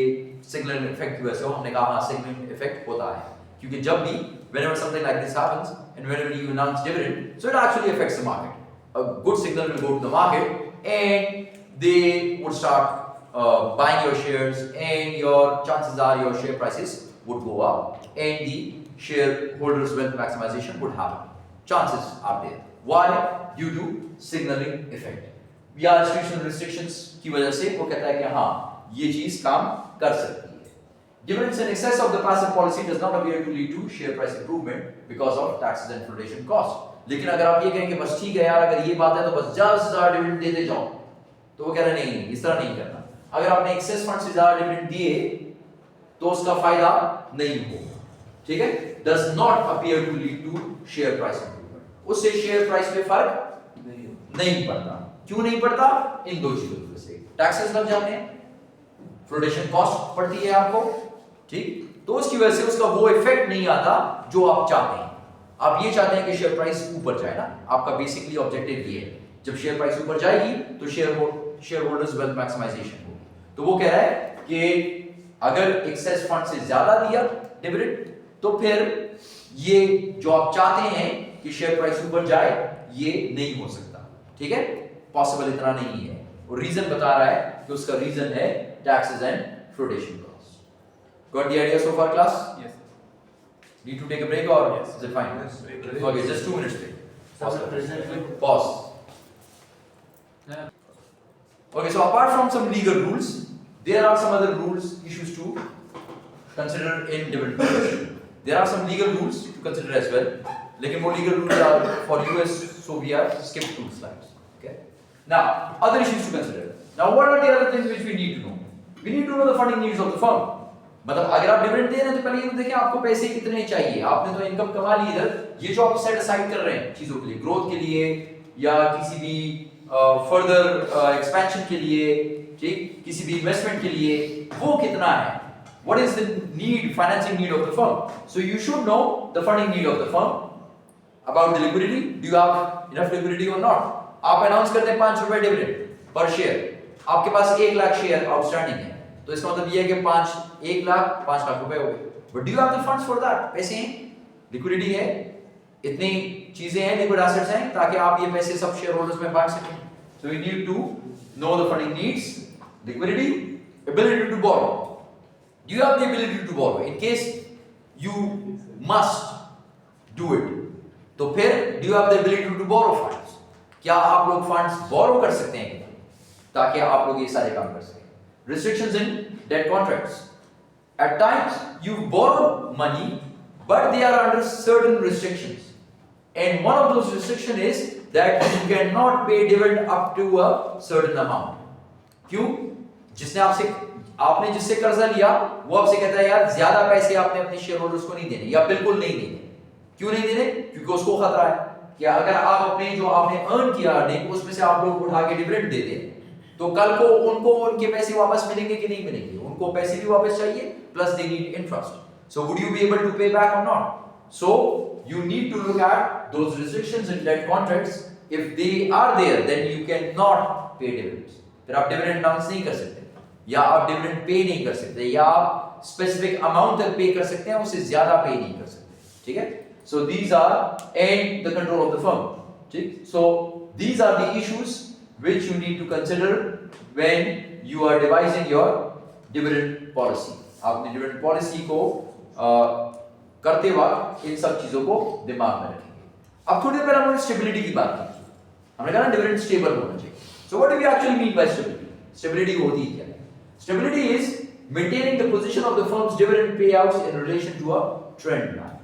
[SPEAKER 1] सिग्नलिंग इफेक्ट की वजह से हो। हमने कहा हाँ, सिग्नलिंग इफेक्ट होता है, क्योंकि जब भी whenever something like this happens and whenever you announce dividend, so it actually affects the market. A good signal will go to the market and they would start buying your shares, and your chances are your share prices would go up and the shareholders wealth maximization would happen. Chances are there. Why? Due to signaling effect. या institutional restrictions की वजह से वो कहता है कि हाँ ये चीज काम कर सकती है। Dividends in excess of the passive policy does not appear to lead to share price improvement because of taxes and flotation cost. लेकिन अगर आप ये कहें कि बस ठीक है यार, अगर ये बात है तो बस ज्यादा से ज्यादा डिविडेंड देते जाओ, तो वो कह रहे नहीं, इस तरह नहीं करना। अगर आपने एक्सेस फंड से ज्यादा डिविडेंड दिए तो उसका फायदा नहीं होगा। ठीक है, does not appear to lead to share price improvement. उससे शेयर प्राइस पे फर्क नहीं पड़ता। क्यों नहीं पड़ता? इन दो चीजों की वजह से, टैक्सेस लग जाते हैं, फ्लोटेशन कॉस्ट पड़ती है आपको, ठीक, तो उसकी वजह से उसका वो इफेक्ट नहीं आता जो आप चाहते हैं। आप ये चाहते हैं कि शेयर प्राइस ऊपर जाए ना, आपका बेसिकली ऑब्जेक्टिव ये है। जब शेयर प्राइस ऊपर जाएगी तो शेयर होल्डर्स वेल्थ मैक्सिमाइजेशन होगी। तो वो कह रहा है कि अगर एक्सेस फंड से ज्यादा दिया डिविडेंड तो फिर ये जो आप चाहते हैं कि शेयर प्राइस ऊपर जाए, ये नहीं हो सकता। ठीक है, पॉसिबल इतना नहीं है। और रीजन बता रहा है कि उसका रीजन है taxes and flotation cost. Got the idea so far class?
[SPEAKER 4] Yes.
[SPEAKER 1] Need to take a break or
[SPEAKER 2] Yes.
[SPEAKER 1] is it fine?
[SPEAKER 3] Yes.
[SPEAKER 1] Okay, just 2 minutes break. Pause.
[SPEAKER 3] Presently.
[SPEAKER 1] Pause. Okay, so apart from some legal rules, there are some other rules, issues to consider in dividend policy. There are some legal rules to consider as well. लेकिन वो legal rules are for US, so we have skipped 2 slides. Okay. Now, other issues to consider. Now, what are the other things which we need to know? We need to know the funding needs of the firm. मतलब अगर आप dividend दे रहे हैं तो पहले ये तो देखें आपको पैसे कितने चाहिए. आपने तो इनकम कमा ली इधर, ये जो आप सेट असाइड कर रहे हैं चीजों के लिए, ग्रोथ के लिए या किसी भी फर्दर एक्सपेंशन के लिए, ठीक, किसी भी इन्वेस्टमेंट के लिए, वो कितना है? What is the need, financing need of the firm? So you should know the funding need of the firm. About the liquidity, do you have enough liquidity or not? आप अनाउंस करते हैं 5 रुपए dividend per share, आपके पास 1 lakh share outstanding है, तो इसका मतलब ये है कि 1 लाख रुपए हो गए. But do you have the funds for that? पैसे हैं, लिक्विडिटी है, इतनी चीजें हैं, लिक्विड एसेट्स हैं, ताकि आप ये पैसे सब शेयर होल्डर्स में बांट सकें. So you need to know the funding needs, liquidity, ability to borrow. Do you have the ability to borrow? In case you must do it, तो फिर do you have the ability to borrow funds? क्या आप लोग funds borrow कर सकते हैं ताकि आप लोग ये सारे काम कर सकें? Restrictions in debt contracts. At times you borrow money, but they are under certain restrictions, and one of those restrictions is that you cannot pay dividend up to a certain amount. क्यों? आपने जिससे कर्जा लिया वो आपसे कहता है यार ज्यादा पैसे आपने अपने शेयर होल्डर्स को नहीं देने या बिल्कुल नहीं देने. क्यों नहीं देने? क्योंकि उसको खतरा है कि अगर आप अपने जो आपने अर्न किया अर्निंग उसमें से आप लोग उठा के डिविडेंड दे दें तो कल को उनको उनके पैसे वापस मिलेंगे कि नहीं मिलेंगे. उनको पैसे भी वापस चाहिए plus they need interest. So would you be able to pay back और not? So you need to look at those restrictions in debt contracts. If they are there, then you cannot pay dividends. फिर आप dividend announce नहीं कर सकते या आप dividend pay नहीं कर सकते या आप स्पेसिफिक अमाउंट तक पे कर सकते हैं, उससे ज्यादा पे नहीं कर सकते. ठीक है? So these are and the control of the firm. ठीक? So these are the issues which you need to consider when you are devising your dividend policy. आपने डिविडेंड पॉलिसी को करते वक्त इन सब चीजों को दिमाग में रखेंगे. अब थोड़ी देर पहले हमने स्टेबिलिटी की बात की. हमने कहा ना डिविडेंड स्टेबल होना चाहिए. So what do we actually mean by stability? Stability होती है क्या? Stability is maintaining the position of the firm's dividend payouts in relation to a trend line.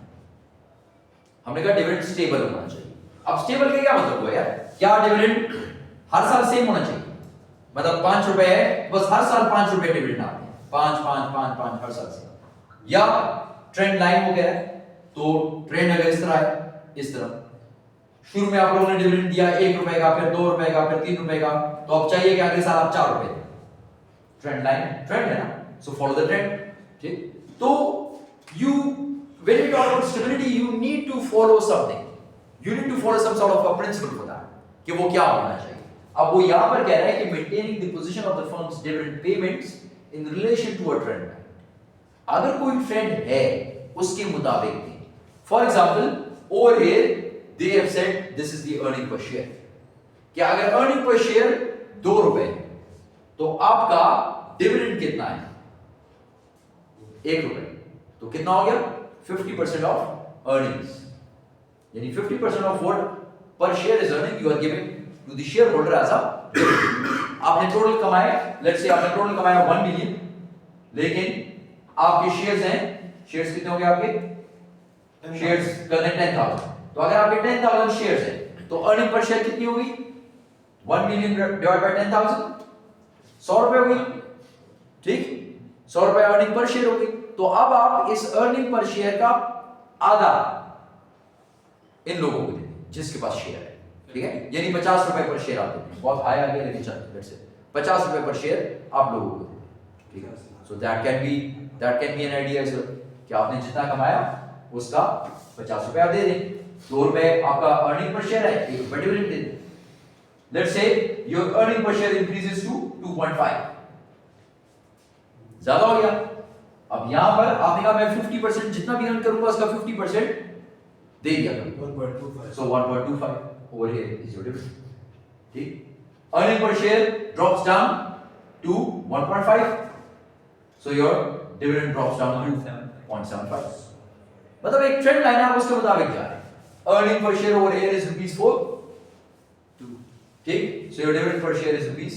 [SPEAKER 1] हमने कहा डिविडेंड स्टेबल होना चाहिए. अब स्टेबल का क्या मतलब हुआ यार? क्या डिविडेंड हर साल सेम होना चाहिए? मतलब 5 रुपए है, बस हर साल 5 रुपए डिविडेंड आते हैं, 5 5 5 5 हर साल से. या ट्रेंड लाइन हो गया है, तो ट्रेंड अगर इस तरह है, इस तरह शुरू में आप लोगों ने डिविडेंड दिया 1 रुपए का, फिर 2 रुपए का, फिर 3 रुपए का, तो अब चाहिए कि अगले साल आप 4 रुपए दें. ट्रेंड लाइन ट्रेंड है ना, सो फॉलो द ट्रेंड. ठीक? तो you when you talk about stability you need to follow something, you need to follow some sort of a principle for that कि वो क्या होना चाहिए. अब वो यहां पर कह रहा है कि maintaining the position of the firm's dividend payments in relation to a trend line. अगर कोई ट्रेंड है उसके मुताबिक दें. For example over here they have said this is the earning per share. क्या अगर अर्निंग पर शेयर 2 रुपए तो आपका डिविडेंड कितना है? 1 रुपए. तो कितना हो गया? 50% ऑफ अर्निंग्स, यानी 50% of what per share is earning you are giving to the shareholder as a dividend. आपने टोटल कमाया, लेट्स से आपने टोटल कमाया 1 मिलियन, लेकिन आपके शेयर्स हैं, शेयर्स कितने हो गए आपके? शेयर्स करने 10,000. तो अगर आपके 10,000 शेयर्स हैं तो अर्निंग पर शेयर कितनी होगी? 1 मिलियन डिवाइड बाय 10,000, 100 रुपए होगी. ठीक? 100 रुपए अर्निंग पर शेयर होगी. तो अब आप इस अर्निंग पर शेयर का आधा इन लोगों को देंगे जिसके पास शेयर है. ठीक है? यानी 50 रुपए पर शेयर आप देते हैं. बहुत हाई आ गया लेकिन चलिए 50 रुपए पर शेयर आप लोगों को देते हैं. ठीक है? So that can be an idea as well कि आपने जितना कमाया उसका 50 रुपए आप दे दें. 2 रुपए आपका अर्निंग पर शेयर है, 1 रुपए डिविडेंड दे दें. Let's say your earning per share increases to 2.5. ज्यादा हो गया. अब यहां पर आपने कहा मैं 50% जितना भी अर्न करूंगा उसका 50% दे दिया करूंगा.
[SPEAKER 3] 1.25.
[SPEAKER 1] So 1.25 over here is your dividend. ठीक? Earning per share drops down to 1.5. So your dividend drops down to 0.75. मतलब एक ट्रेंड लाइन है, आप उसके मुताबिक जा रहे हैं। Earning per share over year is ₹4, ठीक, so your dividend per share is ₹2।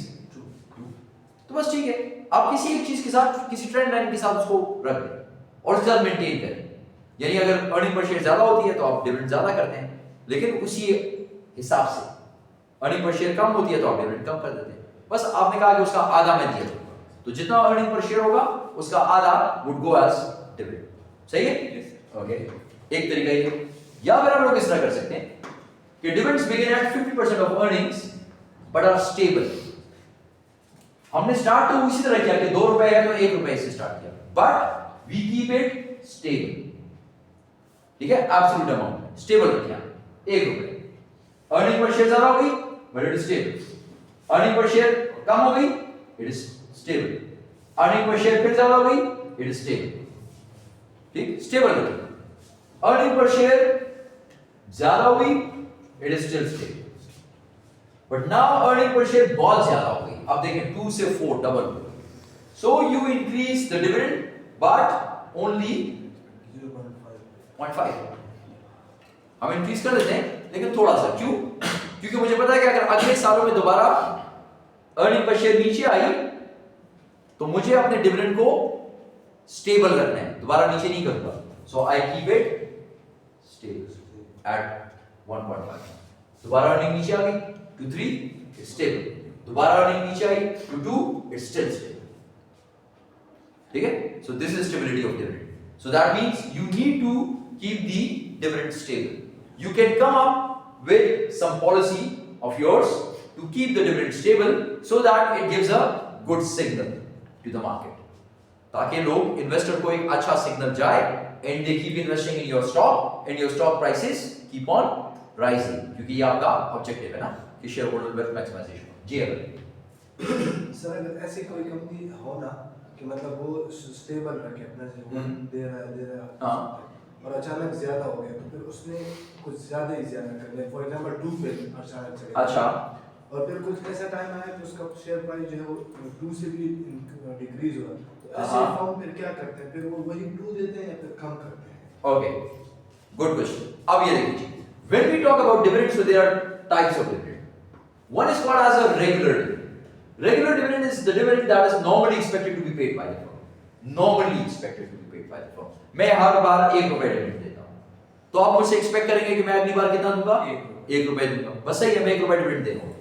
[SPEAKER 1] तो बस ठीक है, आप किसी एक चीज के साथ, किसी ट्रेंड लाइन के साथ उसको रख दें और उसके साथ मेंटेन करें। यानी अगर अर्निंग पर शेयर ज्यादा होती है तो आप डिविडेंड ज्यादा करते हैं, लेकिन उसी हिसाब से अर्निंग पर शेयर कम होती है तो आप डिविडेंड कम कर देते हैं। बस आपने कहा कि उसका आधा मैं दिया दूंगा, तो जितना अर्निंग पर शेयर होगा उसका आधा वुड गो एज डिविडेंड। सही है? ओके, एक तरीका ये। या फिर हम लोग इस तरह कर सकते हैं कि dividends begin at 50% of earnings but are stable. हमने स्टार्ट तो उसी तरह किया कि ₹2 है तो ₹1 से स्टार्ट किया, but we keep it stable. ठीक है, एब्सोल्यूट अमाउंट स्टेबल रखिए, ₹1। अर्निंग पर शेयर ज्यादा हो गई but it is stable. Earning per share कम हो गई, it is stable. Earning per share फिर ज्यादा हो गई, इट इज स्टेबल। ठीक, स्टेबल रखिए। अर्निंग पर शेयर ज्यादा हो गई, it is still stable. But now earning per share बहुत ज्यादा हो गई, अब देखें 2 से 4 डबल हो गई, so you increase the dividend but only 0.5। हम इंक्रीज कर देते हैं लेकिन थोड़ा सा, क्यों? क्योंकि मुझे पता है कि अगर अगले सालों में दोबारा अर्निंग पर शेयर नीचे आई तो मुझे अपने डिविडेंड को स्टेबल रखना है, दोबारा नीचे नहीं करूंगा। So I keep it stable at 1.5। दोबारा अर्निंग नीचे आ गई to 3, it's stable. दोबारा अर्निंग नीचे आई to 2, it's still stable. ठीक है? So this is stability of dividend. So that means you need to keep the dividend stable. You can come up with some policy of yours to keep the dividend stable so that it gives a good signal to the market. ताकि लोग investor को एक अच्छा signal जाए and they keep investing in your stock and your stock prices keep on rising, क्योंकि ये आपका objective है ना कि शेयर होल्डर वेल्थ मैक्सिमाइजेशन। जी अगर
[SPEAKER 3] सर अगर ऐसी कोई कंपनी हो ना कि मतलब वो स्टेबल रखे अपना जो दे रहा है
[SPEAKER 1] हाँ,
[SPEAKER 3] और अचानक ज्यादा हो गया तो फिर उसने कुछ ज्यादा ही ज्यादा कर दिया, फॉर एग्जांपल 2 पे अचानक चले गया।
[SPEAKER 1] अच्छा,
[SPEAKER 3] और फिर कुछ ऐसा टाइम आया कि उसका शेयर प्राइस जो है वो 2 से भी डिक्रीज हुआ, तो ऐसे फॉर्म फिर क्या करते हैं, फिर वो वही 2 देते हैं या फिर कम करते हैं?
[SPEAKER 1] Okay, good question. अब ये देखिए, when we talk about dividends, so there are types of dividend. One is called as a regular dividend. Regular dividend is the dividend that is normally expected to be paid by the firm. Normally expected to be paid by the firm. मैं हर बार ₹1 dividend देता हूँ, तो आप मुझसे expect करेंगे कि मैं अगली बार कितना दूंगा? ₹1 दूंगा। बस सही है, मैं ₹1 डिविडेंड दे रहा हूँ।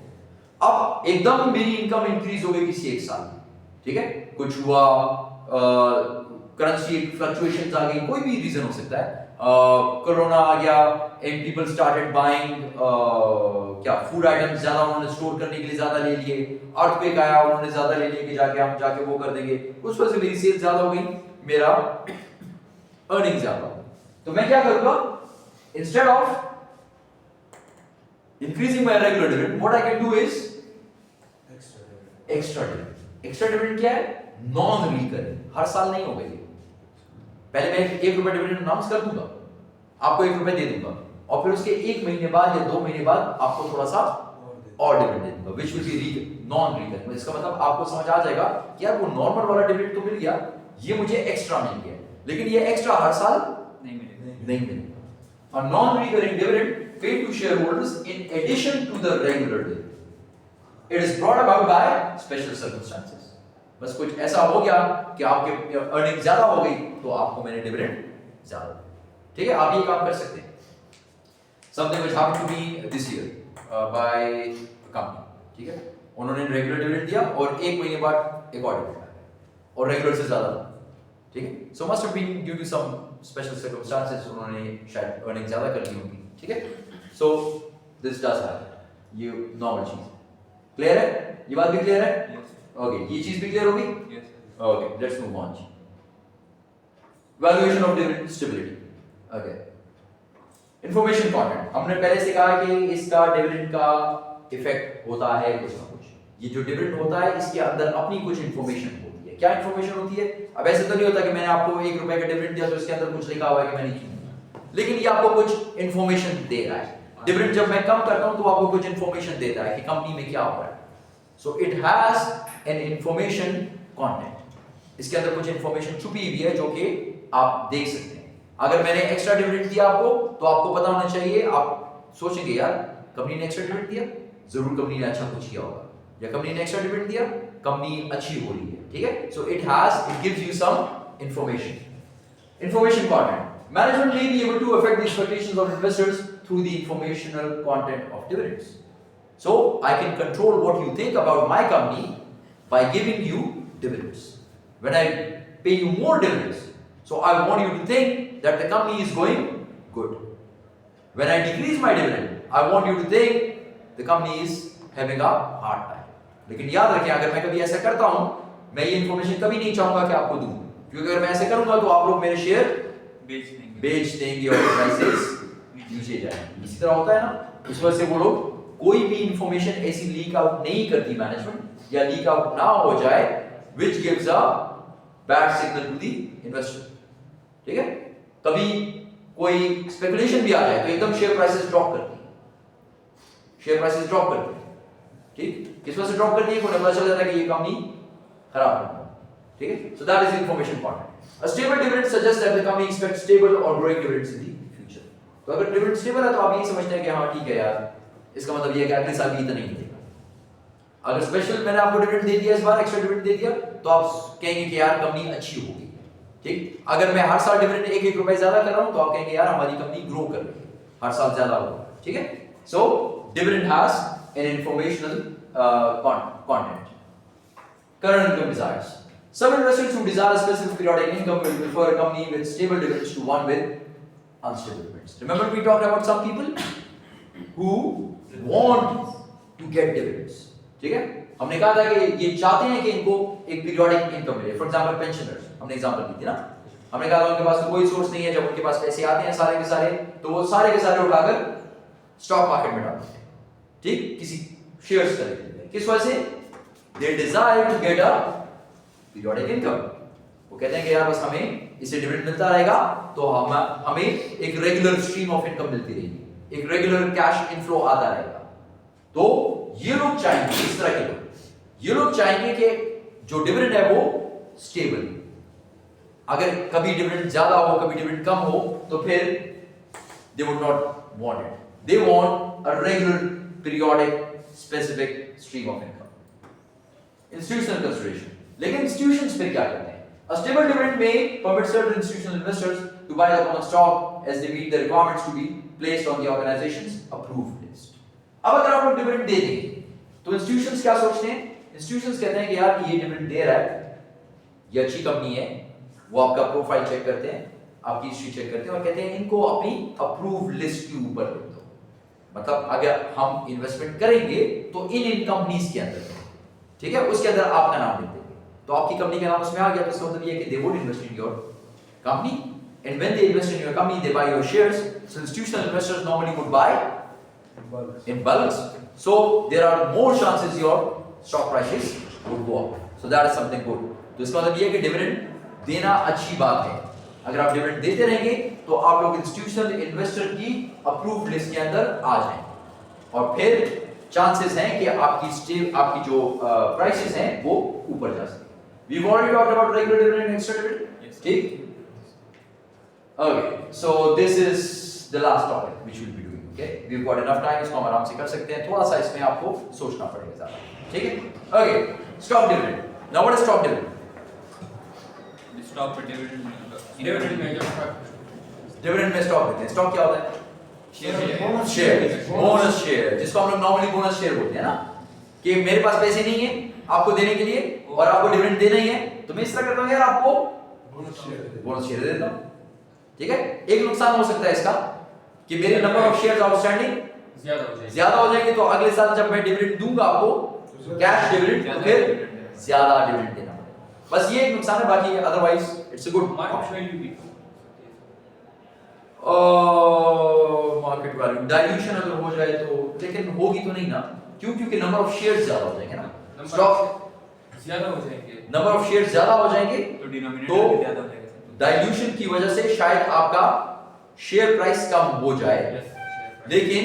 [SPEAKER 1] अब एकदम मेरी इनकम इंक्रीज हो गई किसी एक साल में, ठीक है, कुछ हुआ, करेंसी फ्लक्चुएशंस आ गई, कोई भी रीजन हो सकता है, कोरोना आ गया एंड पीपल स्टार्टेड बाइंग क्या फूड आइटम्स ज्यादा, उन्होंने स्टोर करने के लिए ज्यादा ले लिए, अर्थक्वेक आया, उन्होंने ज्यादा ले लिए कि जाके वो कर देंगे, उस वजह से मेरी सेल ज्यादा हो गई, मेरा अर्निंग ज्यादा हो, तो मैं क्या करूंगा? Instead of increasing my regular dividend, what I can do is extra dividend. Extra dividend क्या है? नॉन रिकरिंग, हर साल नहीं होगा ये। पहले मैं ₹1 डिविडेंड अनाउंस कर दूंगा, आपको ₹1 दे दूंगा, और फिर उसके 1 महीने बाद या 2 महीने बाद आपको थोड़ा सा और डिविडेंड दे दूंगा, which will be non recurring. इसका मतलब आपको समझ आ जाएगा कि यार वो नॉर्मल वाला डिविडेंड तो मिल गया, ये मुझे एक्स्ट्रा मिल गया, लेकिन ये एक्स्ट्रा हर साल नहीं मिलेगा। A non-recurring dividend paid to shareholders in addition to the regular dividend. It is brought about by special circumstances. बस कुछ ऐसा हो गया कि आपके अर्निंग ज्यादा हो गई तो आपको मैंने डिविडेंड ज्यादा दिया, ठीक है? आप ये काम कर सकते हैं। Something which happened to me this year by a company, ठीक है? उन्होंने रेगुलर डिविडेंड दिया और 1 महीने बाद एक और डिविडेंड आया और रेगुलर से ज्यादा, ठीक है? So must have been due to some special circumstances, उन्होंने शायद अर्निंग ज्यादा कर ली होगी, ठीक है? So this does happen, ये नॉर्मल चीज है। क्लियर है? ये बात भी क्लियर है? ओके, ये चीज भी क्लियर होगी? Okay, let's move on. Valuation of dividend stability. Okay, information content, हमने पहले से कहा कि इसका डिविडेंड का इफेक्ट होता है कुछ ना कुछ। ये जो डिविडेंड होता है इसके अंदर अपनी कुछ इंफॉर्मेशन होती है। क्या इंफॉर्मेशन होती है? अब ऐसे तो नहीं होता कि मैंने आपको ₹1 का डिविडेंड दिया तो इसके अंदर कुछ लिखा हुआ है कि मैंने क्यों, लेकिन ये आपको कुछ इंफॉर्मेशन दे रहा है। डिविडेंड जब मैं कम करता हूं तो आपको कुछ इंफॉर्मेशन देता है कि कंपनी में क्या हो रहा है। So it has an information content, इसके अंदर कुछ इंफॉर्मेशन छुपी हुई है जो कि आप देख सकते हैं। अगर मैंने एक्स्ट्रा डिविडेंड दिया आपको तो आपको पता होना चाहिए, आप सोचेंगे यार कंपनी ने एक्स्ट्रा डिविडेंड दिया, जरूर कंपनी ने अच्छा कुछ किया होगा, या कंपनी ने एक्स्ट्रा डिविडेंड दिया, कंपनी अच्छी हो रही है, ठीक है। So it gives you some information content. Management may be able to affect the expectations of investors through the informational content of dividends. So I can control what you think about my company by giving you dividends. When I pay you more dividends, so I want you to think that the company is going good. When I decrease my dividend, I want you to think the company is having a hard time. लेकिन याद रखें, अगर मैं कभी ऐसा करता हूं, मैं ये इंफॉर्मेशन कभी नहीं चाहूंगा कि आपको दूं, क्योंकि अगर मैं ऐसे करूंगा तो आप लोग मेरे शेयर बेच देंगे और प्राइसेस नीचे जाएंगे। इसी तरह होता है ना, इस वजह से वो लोग कोई भी इंफॉर्मेशन ऐसी लीक आउट नहीं करती मैनेजमेंट, या लीक आउट ना हो जाए which gives a bad signal to the investor, ठीक है। कभी कोई स्पेकुलेशन भी आ जाए तो एकदम शेयर प्राइसेस ड्रॉप करती है, शेयर प्राइसेस ड्रॉप करती है, ठीक, किस वजह से ड्रॉप करती है, को पता चल जाता है कि ये कंपनी खराब है, ठीक है। So that is information part. A stable dividend suggests that the company expects stable or growing dividends in the future. तो अगर डिविडेंड स्टेबल है तो आप यही समझते हैं कि हाँ ठीक है यार, इसका मतलब ये है कि अगले साल भी इतना नहीं देगा। अगर स्पेशल मैंने आपको डिविडेंड दे दिया, इस बार एक्स्ट्रा डिविडेंड दे दिया, तो आप कहेंगे कि यार कंपनी अच्छी होगी, ठीक। अगर मैं हर साल डिविडेंड 1-1 रुपए ज्यादा कर रहा हूं तो आप कहेंगे यार हमारी कंपनी ग्रो कर रही है, हर साल ज्यादा होगा, ठीक है। So dividend has an informational content. Current income desires. Some investors who desire a specific periodic income will prefer a company with stable dividends to one with unstable dividends. Remember we talked about some people who want to get dividends. ठीक है, हमने कहा था कि ये चाहते हैं कि इनको एक पीरियोडिक इनकम मिले। फॉर एग्जांपल पेंशनर्स, हमने एग्जांपल दी थी ना, हमने कहा था उनके पास कोई सोर्स नहीं है, जब उनके पास पैसे आते हैं सारे के सारे, तो वो सारे के सारे उठाकर स्टॉक मार्केट में डालते हैं, ठीक, किसी शेयर्स खरीदते हैं। किस वजह से? They desire to get a periodic income. वो कहते हैं कि यार बस हमें इससे डिविडेंड मिलता रहेगा तो हमें एक रेगुलर स्ट्रीम ऑफ इनकम मिलती रहेगी, एक रेगुलर कैश इनफ्लो आता रहेगा। तो ये लोग चाहेंगे, इस तरह के लोग, ये लोग चाहेंगे कि जो डिविडेंड है वो स्टेबल, अगर कभी डिविडेंड ज्यादा हो कभी डिविडेंड कम हो तो फिर they would not want it, they want a regular periodic specific stream of income. Institutional consideration. लेकिन इंस्टीट्यूशंस फिर क्या करते हैं? A stable dividend may permit certain institutional investors to buy the common stock as they meet the requirements to be placed on the organization's approved list. अब अगर आप लोग dividend दे देंगे तो इंस्टीट्यूशंस क्या सोचते हैं? इंस्टीट्यूशंस कहते हैं कि यार ये डिविडेंड दे रहा है, ये अच्छी कंपनी है, वो आपका प्रोफाइल चेक करते हैं, आपकी हिस्ट्री चेक करते हैं और कहते हैं इनको अपनी अप्रूव्ड लिस्ट के ऊपर रख दो। मतलब अगर हम इन्वेस्टमेंट करेंगे तो इन कंपनीज के अंदर, ठीक है, उसके अंदर आपका नाम लिख देंगे, तो आपकी कंपनी का नाम उसमें आ गया, तो इसका मतलब ये है कि they would invest in your company, and when they invest in your company they by your shares. So institutional investors normally would buy in bulks, so there are more chances your stock prices would go up, so that is something good. तो इसका मतलब ये है कि dividend देना अच्छी बात है। अगर आप डिविडेंड देते रहेंगे तो आप लोग इंस्टीट्यूशनल इन्वेस्टर की अप्रूव्ड लिस्ट के अंदर आ जाएंगे और फिर चांसेस हैं कि आपकी जो प्राइसेस हैं वो ऊपर जा सके। We've already talked about regular dividend and extra dividend.
[SPEAKER 4] Yes.
[SPEAKER 1] ठीक? Okay, so this is the last topic which we'll be doing. Okay, we've got enough time, इसको हम आराम से कर सकते हैं, थोड़ा सा इसमें आपको सोचना पड़ेगा ज़्यादा, ठीक है? Okay, stock dividend. Now what is stock dividend?
[SPEAKER 4] Stock पर डिविडेंड
[SPEAKER 2] Dividend में जो
[SPEAKER 1] Dividend में stock देते हैं, stock क्या होता है? बोनस शेयर, जिसको हम लोग नॉर्मली बोनस शेयर बोलते हैं ना, कि मेरे पास पैसे नहीं है आपको देने के लिए और आपको डिविडेंड देना ही है, तो मैं इस तरह करता हूँ यार आपको बोनस शेयर दे देता हूँ, ठीक है? एक नुकसान हो सकता है इसका कि मेरे नंबर ऑफ शेयर्स आउटस्टैंडिंग ज्यादा हो जाएंगे, तो अगले साल जब मैं डिविडेंड दूंगा आपको कैश डिविडेंड, तो फिर ज्यादा डिविडेंड देना पड़ेगा। बस ये एक नुकसान है, बाकी otherwise it's a good market value. Dilution अगर हो जाए तो, लेकिन होगी तो नहीं ना, क्यों? क्योंकि नंबर ऑफ शेयर्स ज्यादा हो जाएंगे ना, स्टॉक
[SPEAKER 2] ज्यादा हो जाएंगे,
[SPEAKER 1] नंबर ऑफ शेयर्स ज्यादा हो जाएंगे
[SPEAKER 4] तो डिनोमिनेटर भी ज्यादा हो जाएगा।
[SPEAKER 1] डाइल्यूशन की वजह से शायद आपका शेयर प्राइस कम हो जाए, लेकिन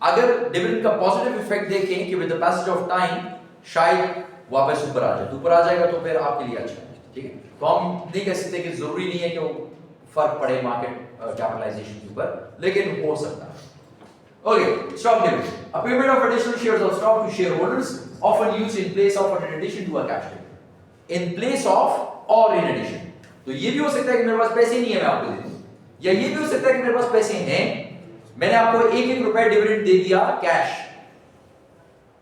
[SPEAKER 1] अगर डिविडेंड का पॉजिटिव इफेक्ट देखें कि with the passage of time शायद वापस ऊपर आ जाए, तो ऊपर आ जाएगा तो फिर आपके लिए अच्छा है, ठीक है? तो हम नहीं कह सकते कि जरूरी नहीं है कि वो फर्क पड़े मार्केट कैपिटलाइजेशन के ऊपर, लेकिन हो सकता है। Okay, stock dividend. A payment of additional shares of stock to shareholders, often used in place of or in addition to a cash dividend. In place of or in addition. तो ये भी हो सकता है कि मेरे पास पैसे नहीं है मैं आपको दे दूं, या ये भी हो सकता है कि मेरे पास पैसे हैं, मैंने आपको 1-1 रुपए डिविडेंड दे दिया कैश,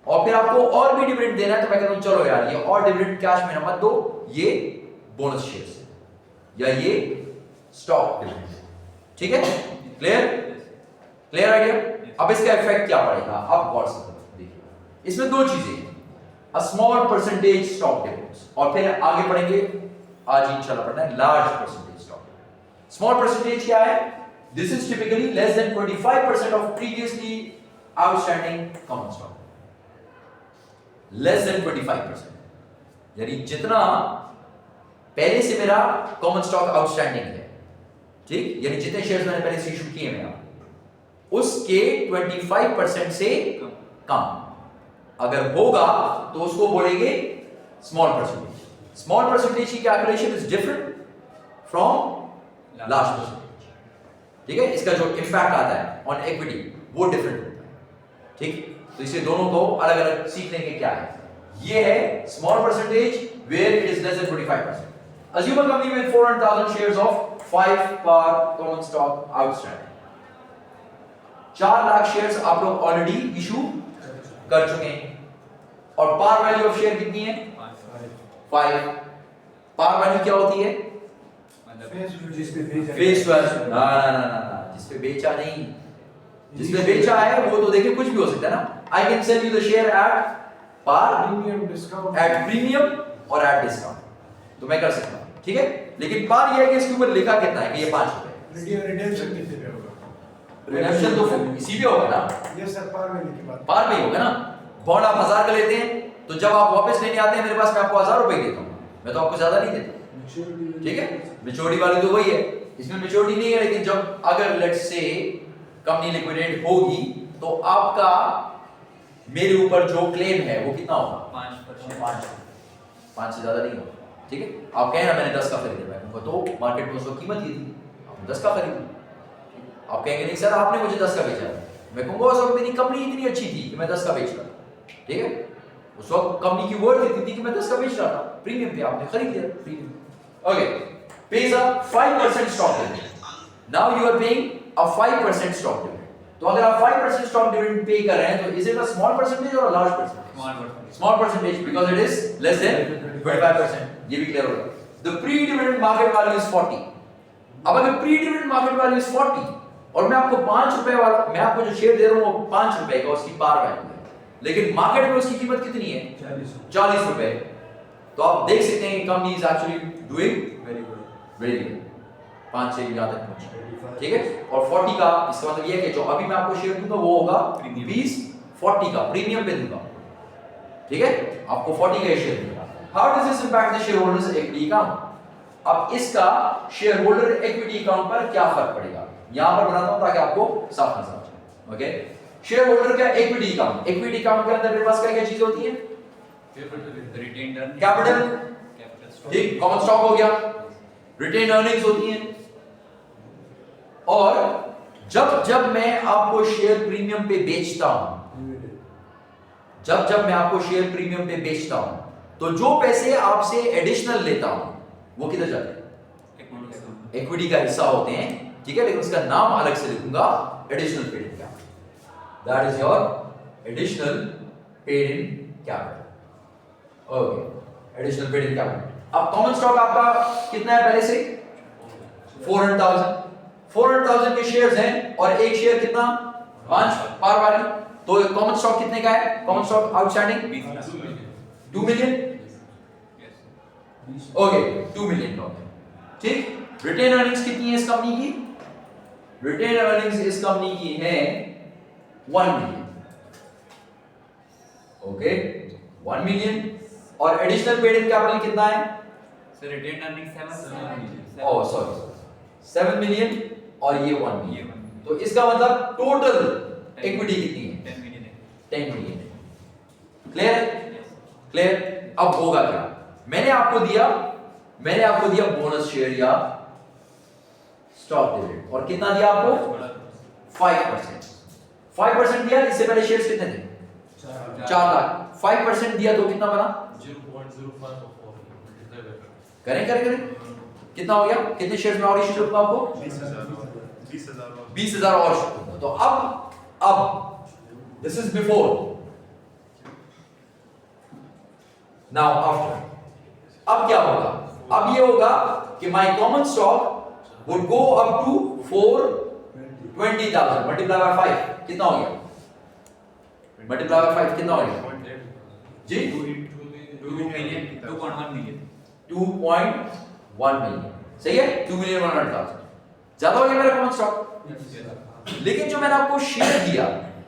[SPEAKER 1] और फिर आपको और भी डिविडेंड देना है तो मैं कहता हूं चलो यार ये और डिविडेंड कैश में मत दो, ये बोनस शेयर्स है या ये स्टॉक डिविडेंड। ठीक है, क्लियर आइडिया? अब इसका इफेक्ट क्या पड़ेगा, अब गौर से देखिए, इसमें दो चीजें हैं, a small percentage stock dividends, और फिर आगे पढ़ेंगे, आज इंशाल्लाह पढ़ना है large percentage stock. Small percentage क्या है? This is typically less than 25% of previously outstanding common stock, less than 25%, यानी जितना पहले से मेरा कॉमन स्टॉक आउटस्टैंडिंग है, ठीक, यानी जितने शेयर्स मैंने पहले से इशू किए हैं उसके 25% से कम अगर होगा तो उसको बोलेंगे स्मॉल परसेंटेज। स्मॉल परसेंटेज की calculation is different from large percentage. ठीक है, इसका जो इंपैक्ट आता है ऑन इक्विटी वो डिफरेंट होता है। ठीक, तो इसे दोनों को अलग अलग सीख लेंगे क्या है। ये है small percentage where it is less than 25%। Assume a company with 400,000 shares of 5 par common stock outstanding. 4 lakh shares आप लोग ऑलरेडी इशू कर चुके हैं, और पार वैल्यू ऑफ शेयर कितनी है? 5। पार वैल्यू क्या होती है? Face value. ना ना ना ना ना, जिस पे बेचा नहीं, जिस पे बेचा है वो तो देखिए कुछ भी हो सकता है ना। I can sell you the share at par,
[SPEAKER 3] premium discount,
[SPEAKER 1] at premium और एट डिस्काउंट, तो मैं कर सकता हूं। ठीक है, लेकिन पार ये है कि इसके ऊपर लिखा कितना है कि ये 5 रुपए।
[SPEAKER 3] रिडेम्पशन कितने पे होगा?
[SPEAKER 1] रिडेम्पशन तो इसी पे होगा ना।
[SPEAKER 3] ये सर पार वैल्यू की बात।
[SPEAKER 1] पार में ही होगा ना। बॉन्ड आप 1000 का लेते हैं, तो जब आप वापस लेने आते हैं मेरे पास, मैं आपको 1000 रुपए देता हूं, मैं तो आपको ज्यादा नहीं देता। ठीक है, मैच्योरिटी वाली तो वही है, इसमें मैच्योरिटी नहीं है, लेकिन जब अगर लेट्स से कंपनी लिक्विडेट होगी तो आपका मेरे ऊपर जो क्लेम है वो कितना होगा? 5%। 5 से ज्यादा नहीं होगा। ठीक है, आप कहें ना मैंने 10 का खरीदा, मैं कहूंगा तो मार्केट में उस वक्त कीमत ये थी, आपने 10 का खरीदा। आप कहेंगे नहीं सर आपने मुझे 10 का बेचा, मैं कहूंगा उस वक्त मेरी कंपनी इतनी अच्छी थी कि मैं 10 का बेच रहा था। ठीक है, उस वक्त कंपनी की वर्थ इतनी थी कि मैं 10 का बेच रहा था, प्रीमियम पे आपने खरीद लिया premium. Okay, pays a 5% stock dividend. Now you are paying a 5% stock dividend. तो अगर आप 5% stock dividend पे कर रहे हैं तो is it a small percentage or a large percentage? Small percentage because it is less than 25%. ये भी क्लियर होगा। The pre-dividend market value is 40. अब अगर pre-dividend market value is 40 और मैं आपको 5 रुपए वाला, मैं आपको जो शेयर दे रहा हूँ वो 5 रुपए का उसकी पार वैल्यू है, लेकिन मार्केट में उसकी कीमत कितनी है? 40 रुपए। तो आप देख सकते हैं company is actually doing very good, 5 से यहां तक पहुंची। ठीक है, और 40 का इसका मतलब ये है कि जो अभी मैं आपको शेयर दूंगा वो होगा 20-40 का प्रीमियम पे दूंगा। ठीक है, आपको 40 का शेयर दूंगा। How does this impact the shareholders equity account? अब इसका शेयर होल्डर इक्विटी अकाउंट पर क्या फर्क पड़ेगा, यहां पर बनाता हूं ताकि आपको साफ नजर आ जाए। ओके, शेयर होल्डर का इक्विटी अकाउंट, इक्विटी अकाउंट के अंदर मेरे पास क्या क्या चीजें होती हैं? कैपिटल, ठीक, कॉमन स्टॉक हो गया, रिटेन अर्निंग्स होती हैं, और जब जब मैं आपको शेयर प्रीमियम पे बेचता हूं, जब जब मैं आपको शेयर प्रीमियम पे बेचता हूं तो जो पैसे आपसे एडिशनल लेता हूं वो किधर जाते हैं? इक्विटी का हिस्सा होते हैं। ठीक है, लेकिन उसका नाम अलग से लिखूंगा, additional paid in capital. That is your additional paid in capital. Okay, additional paid in capital. अब कॉमन स्टॉक आपका कितना है पहले से? 400,000 के शेयर्स हैं और एक शेयर कितना? 5 पार वैल्यू। तो कॉमन स्टॉक कितने का है? Common stock outstanding 2 million. Okay, 2 million का। ठीक, रिटेन अर्निंग्स कितनी है इस कंपनी की? रिटेन अर्निंग्स इस कंपनी की है 1 मिलियन। ओके, 1 मिलियन, और एडिशनल पेड इन कैपिटल कितना है?
[SPEAKER 4] Sir retained earning 7
[SPEAKER 1] oh sorry 7 million और ये 1 मिलियन। तो इसका मतलब टोटल इक्विटी कितनी है? 10 मिलियन। क्लियर? अब होगा क्या? मैंने आपको दिया बोनस शेयर या स्टॉक डिविडेंड। और कितना दिया आपको? 5%। 5% दिया। इससे पहले शेयर्स कितने थे? 4 लाख। 5% दिया तो कितना बना?
[SPEAKER 2] 0.05 of 4 multiply by 5.
[SPEAKER 1] करें। कितना हो गया? कितने शेयर्स में और इशू होगा आपको? 20,000 और इशू होगा। तो अब this is before, now after. अब क्या होगा? अब ये होगा कि my common stock would go up to 420,000 multiply by 5 कितना हो गया? मल्टीप्लाई बाय 5 कितना हो गया जी?
[SPEAKER 4] 2 million 2.1 million
[SPEAKER 1] 2.1 मिलियन। सही है? 2,100,000 ज्यादा हो गया मेरा कॉमन स्टॉक। लेकिन जो मैंने आपको शेयर दिया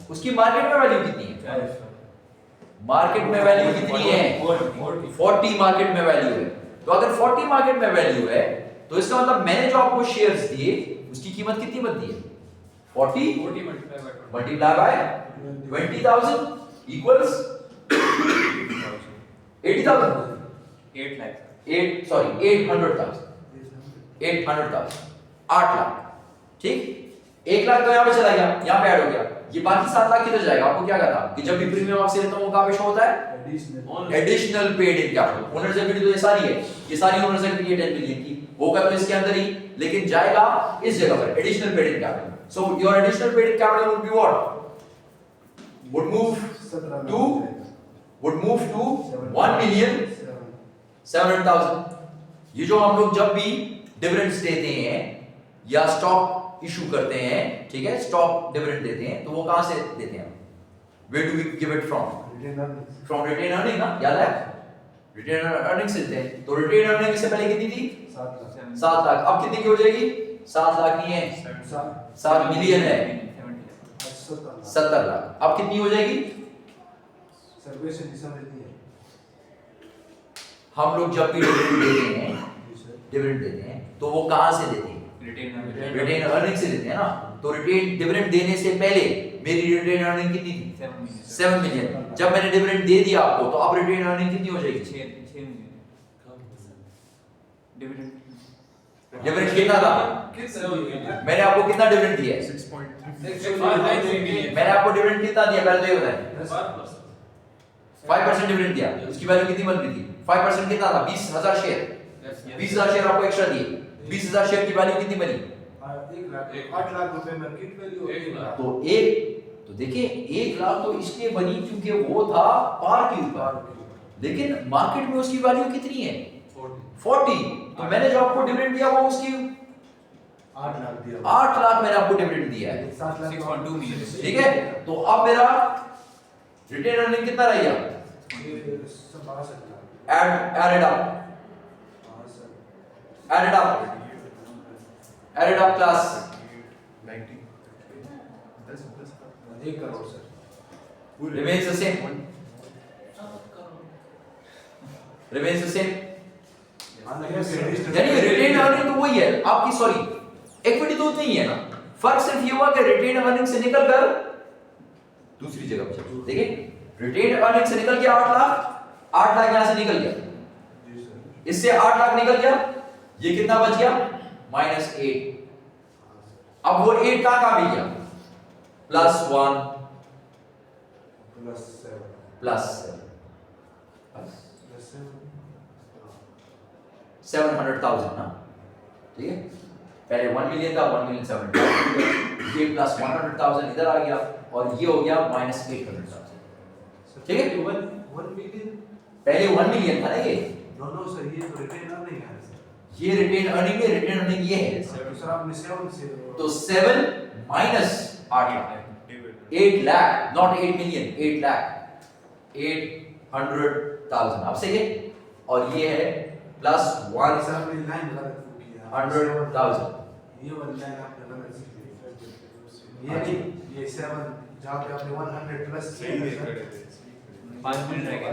[SPEAKER 1] उसकी मार्केट में वैल्यू कितनी है? मार्केट में वैल्यू कितनी है? 40 मार्केट में वैल्यू है। तो अगर 40 मार्केट में वैल्यू है तो इसका मतलब मैंने जो आपको शेयर्स दिए उसकी कीमत कितनी बनती है? 40 multiply by 20,000 equals 80,000
[SPEAKER 4] 8 lakh
[SPEAKER 1] 800,000 8 lakh. ठीक, 1 लाख तो यहाँ पे चला गया, यहाँ पे ऐड हो गया। ये बाकी 7 लाख किधर जाएगा? आपको क्या कहा था कि जब भी प्रीमियम आपसे लेता हूँ वो कहाँ पे शो होता है? Additional paid in capital. Owners equity तो ये सारी है, ये सारी ओनर्स इक्विटी है 10 मिलियन की, होगा तो इसके अंदर ही, लेकिन जाएगा इस जगह पर additional paid in capital. So your additional paid in capital would be what? would move to 1,700,000। ये जो हम लोग जब भी डिविडेंड्स देते हैं या स्टॉक इशू करते हैं, ठीक है, स्टॉक डिविडेंड देते हैं, तो वो कहां से देते हैं? Where do we give it from? From retained earning ना, याद है? Retained earning से देते हैं। तो retained earning से पहले कितनी थी? 7 लाख। अब कितनी की हो जाएगी? 7 लाख नहीं है, 7 मिलियन है, 70 लाख। अब कितनी हो जाएगी? हम लोग जब भी डिविडेंड देते हैं तो वो कहां से देते हैं? रिटेन अर्निंग से देते हैं ना। तो रिटेन डिविडेंड देने से पहले मेरी रिटेन अर्निंग कितनी थी? 7 मिलियन। जब मैंने डिविडेंड दे दिया आपको तो अब रिटेन अर्निंग कितनी हो जाएगी?
[SPEAKER 4] 6 million डिविडेंड
[SPEAKER 1] डिविडेंड कितना था? मैंने आपको कितना डिविडेंड दिया है?
[SPEAKER 2] 6.5
[SPEAKER 1] मैंने आपको डिविडेंड कितना दिया पहले तो ये बताएं। 5% डिविडेंड दिया, उसकी वैल्यू कितनी बन रही थी? 5% कितना था? 20,000 शेयर। 20,000 शेयर आपको एक्स्ट्रा दिए, 20,000 शेयर की वैल्यू कितनी बनी?
[SPEAKER 3] 8 लाख रुपए मार्केट वैल्यू।
[SPEAKER 1] तो देखिए 1 लाख तो इसलिए बनी क्योंकि वो था पार के ऊपर, लेकिन मार्केट में उसकी वैल्यू कितनी है? 40। तो मैंने जो आपको डिविडेंड दिया वो उसकी
[SPEAKER 3] 8 लाख दिया।
[SPEAKER 1] 8 लाख मैंने आपको डिविडेंड दिया है,
[SPEAKER 4] 6.2 million
[SPEAKER 1] ठीक है। तो अब मेरा रिटेन अर्निंग कितना रह गया? add it up class
[SPEAKER 3] 1 crore sir.
[SPEAKER 1] remains the same यानी रिटेन अर्निंग तो वही है आपकी, सॉरी इक्विटी तो उतनी ही है ना, फर्क सिर्फ ये हुआ कि रिटेन अर्निंग से निकल कर दूसरी जगह पे चलो। देखिए रिटेन अर्निंग से निकल गया 8 लाख यहां से निकल गया, इससे 8 लाख निकल गया, ये कितना बच गया? -8। अब वो 8 कहां भी गया? +1 +7 700,000 ना, ठीक है। पहले 1 मिलियन था, 1,700,000, ये +100,000 इधर आ गया और ये हो गया -800,000, ठीक है।
[SPEAKER 3] 1 मिलियन
[SPEAKER 1] पहले 1 मिलियन था ना ये।
[SPEAKER 3] नो सर, ये तो रिटेन अर्निंग है सर।
[SPEAKER 1] ये रिटेन अर्निंग है, रिटेन अर्निंग ये है
[SPEAKER 3] सर आपने 7 से
[SPEAKER 1] तो 7 minus 8 lakh, 8 lakh, not 8 million, 8 lakh, 800,000। अब सही है। और ये है +1
[SPEAKER 3] सर आपने लाइन गलत किया।
[SPEAKER 1] 100,000।
[SPEAKER 3] ये वाली लाइन आपने गलत की। ये नहीं, ये 7 जहां पे आपने 100 प्लस किया
[SPEAKER 4] 5 मिनट रह गए।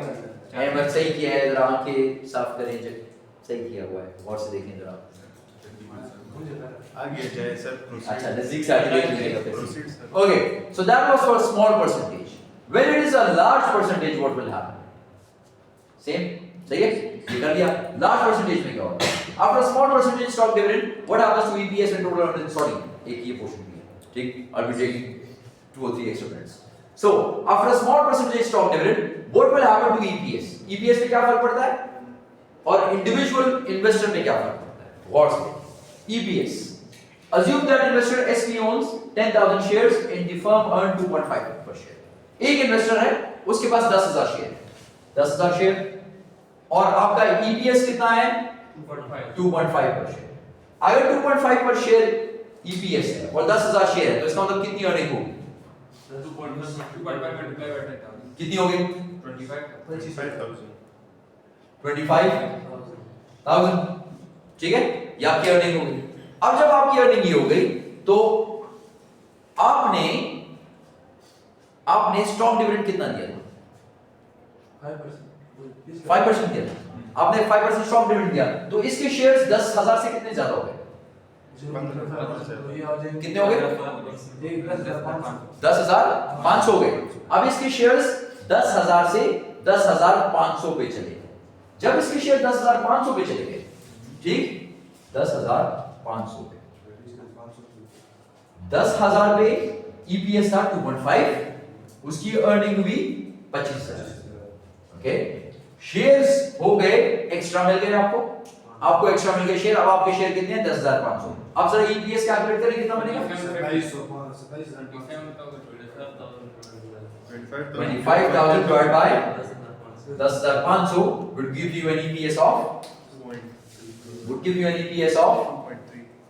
[SPEAKER 1] अहमद सही किया है, जरा आंखें साफ करें, सही किया हुआ है, गौर से देखें जरा।
[SPEAKER 5] आगे जाए सर,
[SPEAKER 1] अच्छा नजदीक से आगे देख लीजिएगा फिर। Okay, so that was for small percentage. When it is a large percentage what will happen? Same, सही है। ये कर लिया। लार्ज परसेंटेज में क्या होता है? After small percentage stock dividend what happens to EPS and total earnings? Sorry, एक ये पोर्शन भी है, ठीक? I will take 2 or 3 extra minutes. So after a small percentage stock dividend, what will happen to EPS? EPS पे क्या फर्क पड़ता है और इंडिविजुअल इन्वेस्टर पे क्या फर्क पड़ता है? गौर से EPS. Assume that investor SP owns 10,000 shares and the firm earned 2.5 per share. एक इन्वेस्टर है, उसके पास 10,000 शेयर है, 10,000 शेयर, और आपका EPS कितना है? 2.5 पर शेयर। अगर 2.5 पर शेयर EPS है और 10,000 शेयर है तो इसका मतलब कितनी अर्निंग होगी?
[SPEAKER 4] 2.5 multiplied by 10,000.
[SPEAKER 1] कितनी होगी?
[SPEAKER 4] 25,000.
[SPEAKER 1] 25,000, ठीक है? ये आपकी अर्निंग होगी। अब जब आपकी अर्निंग ये हो गई तो आपने स्टॉक डिविडेंड कितना दिया था? 5% दिया था। आपने 5% स्टॉक डिविडेंड दिया तो इसके शेयर्स 10,000 से कितने ज्यादा हो गए? कितने हो गए? 10,500 हो गए। अब इसके शेयर्स 10,000 से 10,500 पे चले गए। जब इसके शेयर 10,500 पे चले गए, ठीक, 10,500 पे, 10,000 पे ईपीएस था 2.5, उसकी अर्निंग हुई 25,000। ओके, शेयर्स हो गए, एक्स्ट्रा मिल गए आपको एक्स्ट्रा मिल गए शेयर। अब आपके शेयर कितने हैं? 10,500। अब जरा ईपीएस कैलकुलेट करें, कितना बनेगा? 25,000 divided by 10,500 would give you an EPS of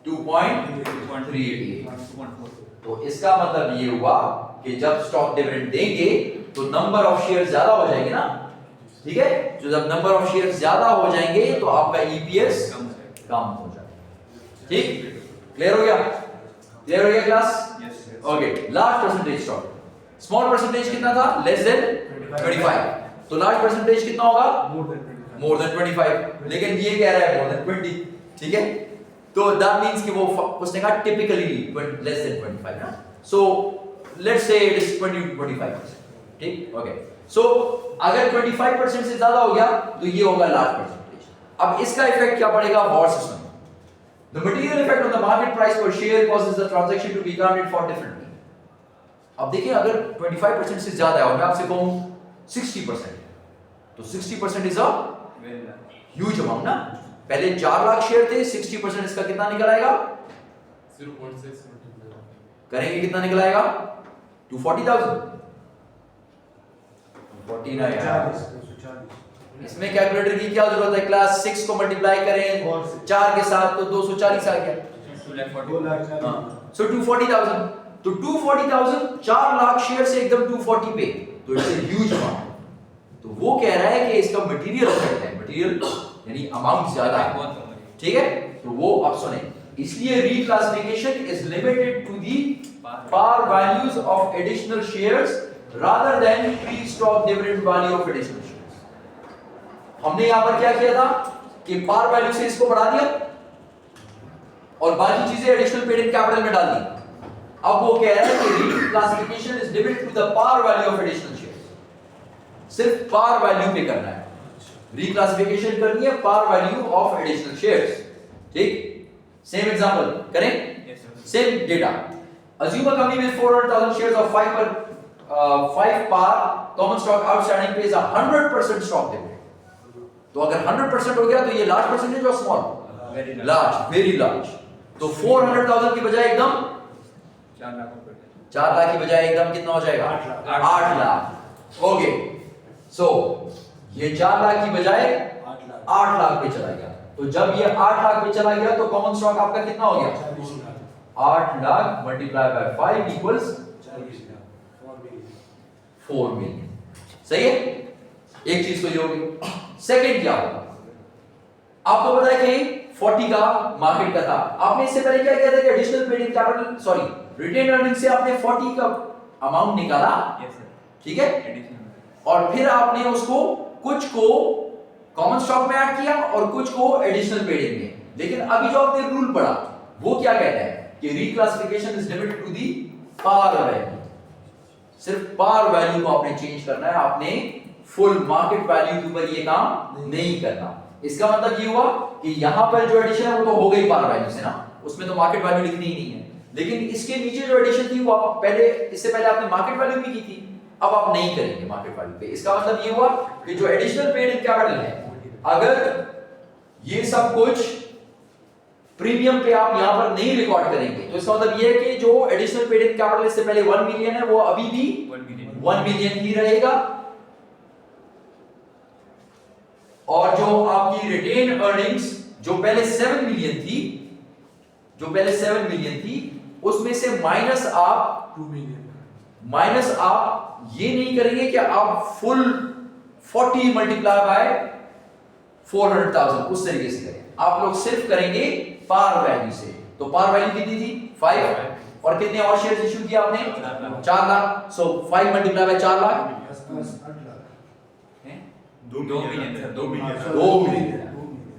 [SPEAKER 1] 2.388। तो इसका मतलब ये हुआ कि जब स्टॉक डिविडेंड देंगे तो नंबर ऑफ शेयर ज्यादा हो जाएंगे ना, ठीक है? तो जब नंबर ऑफ शेयर ज्यादा हो जाएंगे तो आपका ईपीएस कम हो जाएगा। ठीक, क्लियर हो गया? क्लियर हो गया class? Okay, large percentage stock, small percentage कितना था? Less than 25। तो लार्ज परसेंटेज कितना होगा? More than 25। लेकिन ये कह रहा है मोर देन 20, ठीक है? तो दैट मींस कि वो उसने कहा टिपिकली लेस देन 25 ना। So let's say it is 20 to 25%, ठीक? ओके, सो अगर 25% से ज्यादा हो गया तो ये होगा लार्ज परसेंटेज। अब इसका इफेक्ट क्या पड़ेगा? और सिस्टम में the material effect on the market price per share causes the transaction to be accounted for differently. अब देखिए, अगर 25% से ज्यादा है और मैं आपसे कहूं 60%, तो 60% इज अ ह्यूज अमाउंट ना। पहले 4 लाख शेयर थे, 60% इसका कितना निकल आएगा?
[SPEAKER 2] 0.6
[SPEAKER 1] करेंगे कितना निकल आएगा? 240,000। 240 ना यार, इसमें कैलकुलेटर की क्या जरूरत है? क्लास 6 को मल्टीप्लाई करें 4 के साथ तो 240 आ गया। सो 240,000, तो 240,000 4 लाख शेयर से एकदम 240 पे, तो इट्स अ ह्यूज अमाउंट। तो वो कह रहा है कि इसका मटेरियल इफेक्ट है, मटेरियल यानी अमाउंट ज्यादा है, ठीक है? तो वो अब सुने, इसलिए reclassification is limited to the par values of additional shares rather than pre-stock dividend value of additional shares. हमने यहां पर क्या किया था कि par value से इसको बढ़ा दिया और बाकी चीजें एडिशनल पेड इन कैपिटल में डाल दी। अब वो कह रहा है कि reclassification is limited to the par value of additional shares, सिर्फ par value पे करना है, रीक्लासिफिकेशन करनी है par value of additional shares, ठीक? सेम एग्जांपल करें, same data. Assume a company with 400,000 shares of 5 par common stock outstanding pays 100% stock dividend. तो अगर 100% हो गया तो ये लार्ज परसेंटेज और स्मॉल? Large, very large. तो 400,000 की बजाय एकदम 4 लाख की बजाय एकदम कितना हो जाएगा? 8 लाख। ओके, सो ये 4 लाख की बजाय 8 लाख पे चला गया। तो जब ये 8 लाख पे चला गया तो कॉमन स्टॉक आपका कितना हो गया? 8 lakh multiply by 5 equals 4 million. सही है? एक चीज तो ये होगी। सेकंड क्या होगा? आपको पता है कि 40 का मार्केट का था, आपने इससे पहले क्या किया था कि additional paid in capital, sorry, retained earning से आपने 40 का अमाउंट निकाला, ठीक है? और फिर आपने उसको कुछ को कॉमन स्टॉक में ऐड किया और कुछ को एडिशनल पेड इन में। लेकिन अभी जो आपने रूल पढ़ा वो क्या कहता है कि reclassification is limited to the par value, सिर्फ पार वैल्यू को आपने चेंज करना है, आपने फुल मार्केट वैल्यू के ऊपर ये काम नहीं करना। इसका मतलब ये हुआ कि यहाँ पर जो एडिशन है वो तो हो गई पार वैल्यू से ना, उसमें तो मार्केट वैल्यू लिखनी ही नहीं है। लेकिन इसके नीचे जो एडिशन थी वो आप पहले, इससे पहले आपने मार्केट वैल्यू भी की थी, अब आप नहीं करेंगे मार्केट वैल्यू पे। इसका मतलब ये हुआ कि जो एडिशनल पेड इन कैपिटल है, अगर ये सब कुछ प्रीमियम पे आप यहां पर नहीं रिकॉर्ड करेंगे तो इसका मतलब ये है कि जो एडिशनल पेड इन कैपिटल इससे पहले 1 मिलियन है वो अभी भी 1 मिलियन ही रहेगा, और जो आपकी रिटेन अर्निंग्स जो पहले 7 मिलियन थी, जो पहले 7 मिलियन थी, उसमें से माइनस आप
[SPEAKER 3] 2 मिलियन
[SPEAKER 1] ये नहीं करेंगे कि आप फुल 40 मल्टीप्लाई बाय 400,000 उस तरीके से करें, आप लोग सिर्फ करेंगे पार वैल्यू से। तो पार वैल्यू कितनी थी 5, और कितने और शेयर्स इशू किए आपने 4 लाख। सो 5 multiply by 4 lakh
[SPEAKER 3] 8 lakh
[SPEAKER 4] 2 million sir, 2 million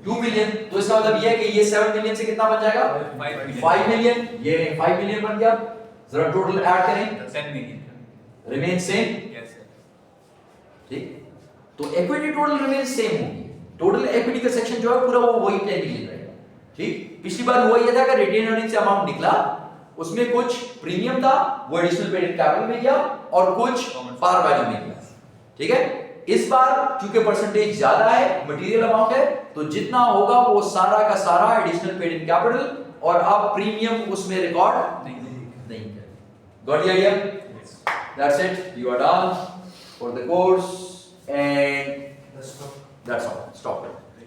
[SPEAKER 1] 2 million. तो इसका मतलब ये है कि ये 7 मिलियन से कितना बन जाएगा 5 मिलियन, ये 5 मिलियन बन गया। जरा टोटल ऐड करें,
[SPEAKER 4] 10 million
[SPEAKER 1] remain same,
[SPEAKER 4] yes sir.
[SPEAKER 1] ठीक। तो इक्विटी टोटल रिमेन सेम होगी, टोटल इक्विटी का सेक्शन जो है पूरा वो वही 10 मिलियन रहेगा, ठीक। पिछली बार हुआ ये था कि रिटेन अर्निंग से अमाउंट निकला, उसमें कुछ प्रीमियम था वो एडिशनल पेड इन कैपिटल में गया और कुछ पार वैल्यू में गया, ठीक है। इस बार चूंकि परसेंटेज ज्यादा है, मटेरियल अमाउंट है, तो जितना होगा वो सारा का सारा एडिशनल पेड इन कैपिटल, और आप प्रीमियम उसमें रिकॉर्ड नहीं करेंगे। Got the idea? That's it. You are done for the course, and that's all. Stop it.